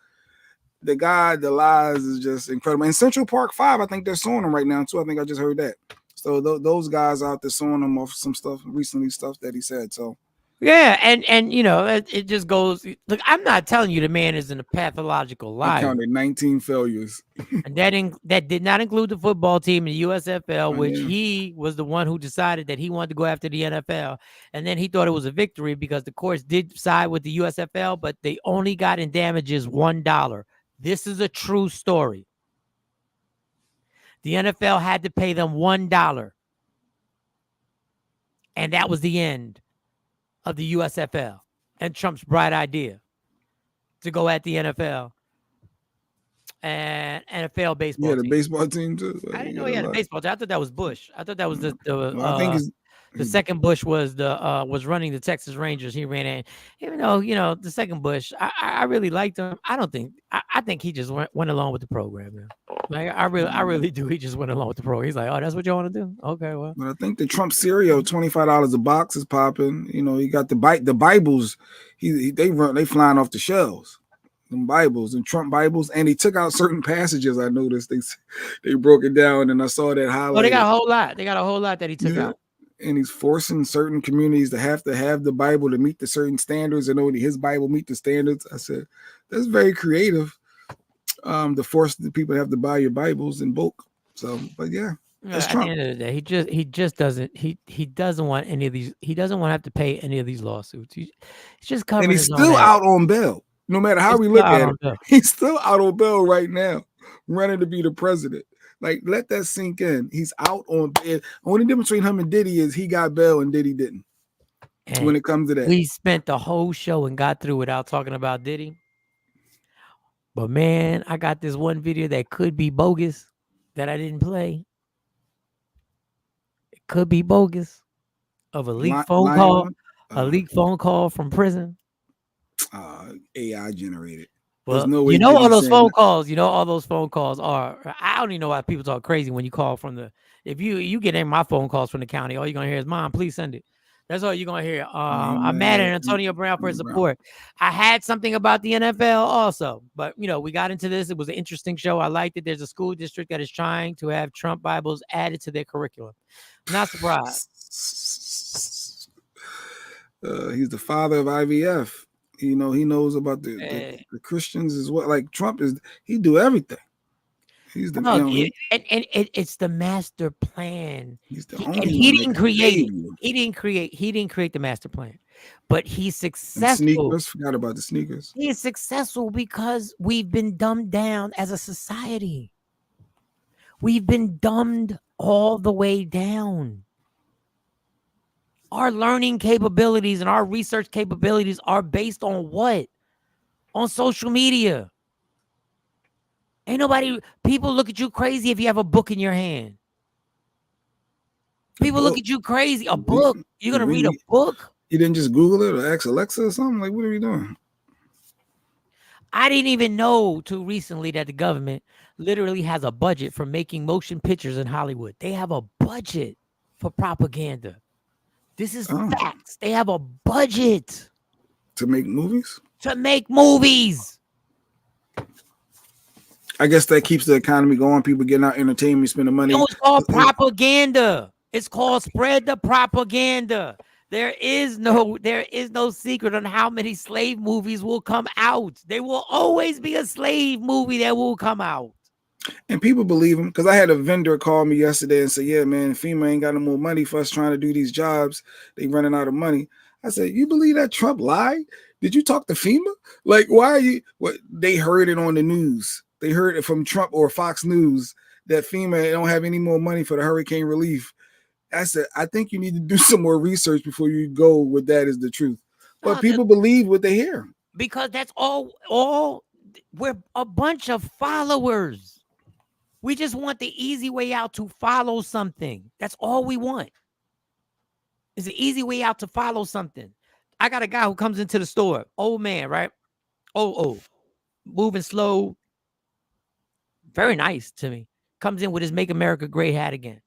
the guy, the lies is just incredible. And Central Park 5, I think they're suing him right now too. I think I just heard that. So those guys out there suing him off some stuff that he said. So. Yeah, and you know, it just goes. Look, I'm not telling you the man is in a pathological liar. I counted 19 failures, and that did not include the football team in the USFL, which he was the one who decided that he wanted to go after the NFL, and then he thought it was a victory because the courts did side with the USFL, but they only got in damages $1. This is a true story. The NFL had to pay them $1, and that was the end of the USFL and Trump's bright idea to go at the NFL and NFL baseball. Yeah, the baseball team too. I didn't know he had a baseball team. I thought that was Bush. I thought that was I think the second Bush was was running the Texas Rangers. He ran in, even though, you know, the second Bush, I really liked him. I think he just went along with the program, man. Like I really do. He just went along with the program. He's like, oh, that's what you want to do? Okay, well. But I think the Trump cereal, $25 a box, is popping. You know, he got the Bibles. They flying off the shelves. Them Bibles and Trump Bibles, and he took out certain passages. I noticed they broke it down, and I saw that highlight. Oh, they got a whole lot. They got a whole lot that he took out. And he's forcing certain communities to have the Bible to meet the certain standards, and only his Bible meet the standards. I said, that's very creative. To force the people to have to buy your Bibles in bulk. So, but yeah, that's Trump. At the end of the day, he just doesn't he doesn't want any of these. He doesn't want to have to pay any of these lawsuits. He's just covering. And he's still out on bail. No matter how we look at it, he's still out on bail right now, running to be the president. Like, let that sink in. He's out on bail. Only difference between him and Diddy is he got bail and Diddy didn't. And when it comes to that, we spent the whole show and got through without talking about Diddy. But man, I got this one video that could be bogus that I didn't play. It could be bogus of a leaked phone call, a leaked phone call from prison. AI generated. Well, no way, you know all those phone calls. You know all those phone calls are. I don't even know why people talk crazy when you call from the. If you get in my phone calls from the county, all you're gonna hear is, "Mom, please send it." That's all you're gonna hear. I'm mad at Antonio Brown for his support. I had something about the NFL also, but you know, we got into this. It was an interesting show. I liked it. There's a school district that is trying to have Trump Bibles added to their curriculum. Not surprised. He's the father of IVF. You know, he knows about the Christians as well. Like Trump he do everything. He's the it's the master plan. He's the he didn't create the master plan. but he's And successful. sneakers. Forgot about the sneakers. He is successful because we've been dumbed down as a society. We've been dumbed all the way down. Our learning capabilities and our research capabilities are based on what? On social media. Ain't nobody, people look at you crazy if you have a book in your hand. People look at you crazy. A book? You're going to read a book? You didn't just Google it or ask Alexa or something? Like, what are we doing? I didn't even know till recently that the government literally has a budget for making motion pictures in Hollywood. They have a budget for propaganda. This is facts. They have a budget to make movies. To make movies. I guess that keeps the economy going. People getting out entertainment, spending money. It's called propaganda. It's called spread the propaganda. There is no secret on how many slave movies will come out. There will always be a slave movie that will come out. And people believe him, because I had a vendor call me yesterday and say, yeah, man, FEMA ain't got no more money for us trying to do these jobs. They running out of money. I said, you believe that Trump lied? Did you talk to FEMA? Like, why are you? What, they heard it on the news. They heard it from Trump or Fox News that FEMA don't have any more money for the hurricane relief. I said, I think you need to do some more research before you go with that is the truth. But people believe what they hear. Because that's all we're a bunch of followers. We just want the easy way out to follow something. That's all we want. It's an easy way out to follow something. I got a guy who comes into the store, old man, right? Moving slow. Very nice to me. Comes in with his Make America Great hat again.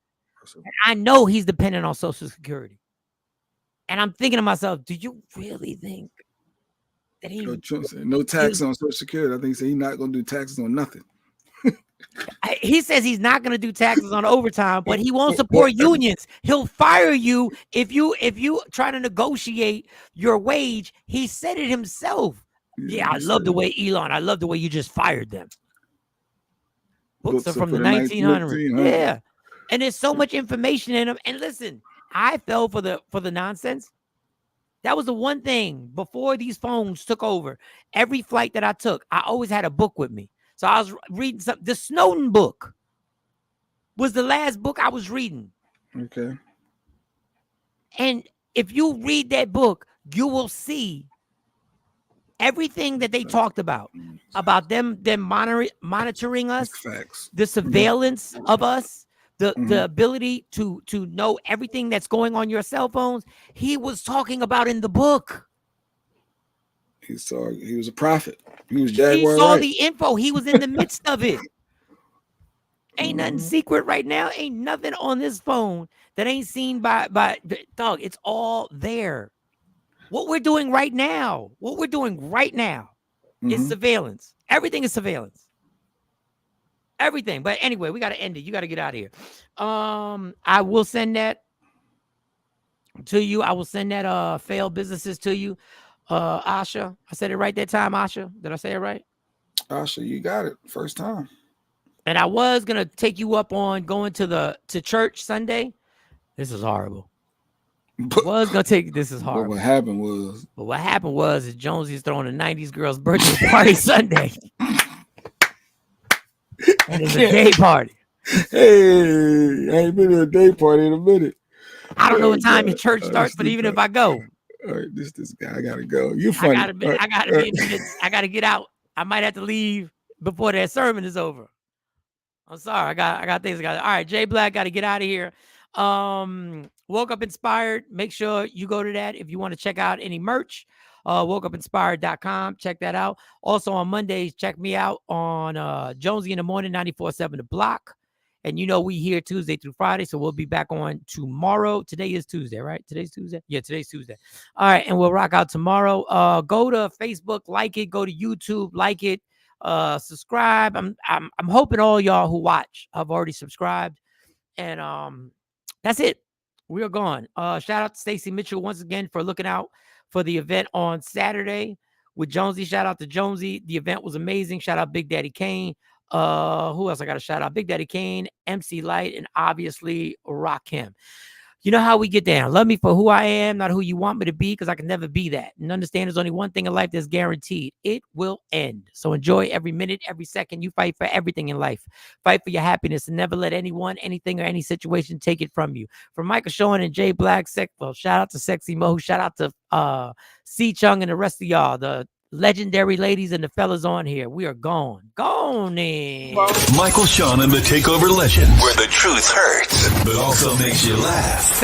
And I know he's dependent on Social Security. And I'm thinking to myself, do you really think that he... No tax on Social Security. I think he said he's not going to do taxes on nothing. He says he's not going to do taxes on overtime, but he won't support unions. He'll fire you if you try to negotiate your wage. He said it himself. Yeah, I love the way I love the way you just fired them. Books are from the 1900s. Yeah. And there's so much information in them. And listen, I fell for the nonsense. That was the one thing before these phones took over. Every flight that I took, I always had a book with me. So I was reading something. The Snowden book was the last book I was reading. Okay. And if you read that book, you will see everything that they talked about them monitoring us, facts. The surveillance of us, the ability to know everything that's going on your cell phones. He was talking about in the book. He was a prophet. He was Jaguar. He saw the info. He was in the midst of it. Ain't nothing secret right now. Ain't nothing on this phone that ain't seen by dog. It's all there. What we're doing right now is surveillance. Everything is surveillance. Everything. But anyway, we got to end it. You got to get out of here. I will send that to you. I will send that failed businesses to you. Asha, I said it right that time. Asha, did I say it right? Asha, you got it first time. And I was gonna take you up on going to church Sunday. This is horrible. This is horrible. What happened was is Jonesy's throwing a 90s girl's birthday party Sunday. And it's a day party. Hey, I ain't been to a day party in a minute. I don't know what time your church starts, but even if I go. All right, this guy, I gotta go. You funny. I gotta get out. I might have to leave before that sermon is over. I'm sorry. I got things. All right, Jay Black, got to get out of here. Woke Up Inspired. Make sure you go to that if you want to check out any merch. WokeUpInspired.com. Check that out. Also on Mondays, check me out on Jonesy in the Morning, 94.7 The Block. And you know we here Tuesday through Friday, so we'll be back on tomorrow. Today is Tuesday, right? Today's Tuesday? Yeah, today's Tuesday. All right, and we'll rock out tomorrow. Go to Facebook, like it. Go to YouTube, like it. Subscribe. I'm hoping all y'all who watch have already subscribed. And that's it. We are gone. Shout out to Stacey Mitchell once again for looking out for the event on Saturday with Jonesy. Shout out to Jonesy. The event was amazing. Shout out Big Daddy Kane. Who else I got to shout out? Big Daddy Kane, MC Light, and obviously Rakim. You know how we get down. Love me for who I am, not who you want me to be, because I can never be that. And understand there's only one thing in life that's guaranteed. It will end. So enjoy every minute, every second. You fight for everything in life. Fight for your happiness and never let anyone, anything, or any situation take it from you. From Michael Sean and Jay Black, well, shout out to Sexy Mo. Shout out to C Chung and the rest of y'all. The legendary ladies and the fellas on here. We are gone. Gone in. Michael Sean and the Takeover Legend, where the truth hurts, but also makes you laugh.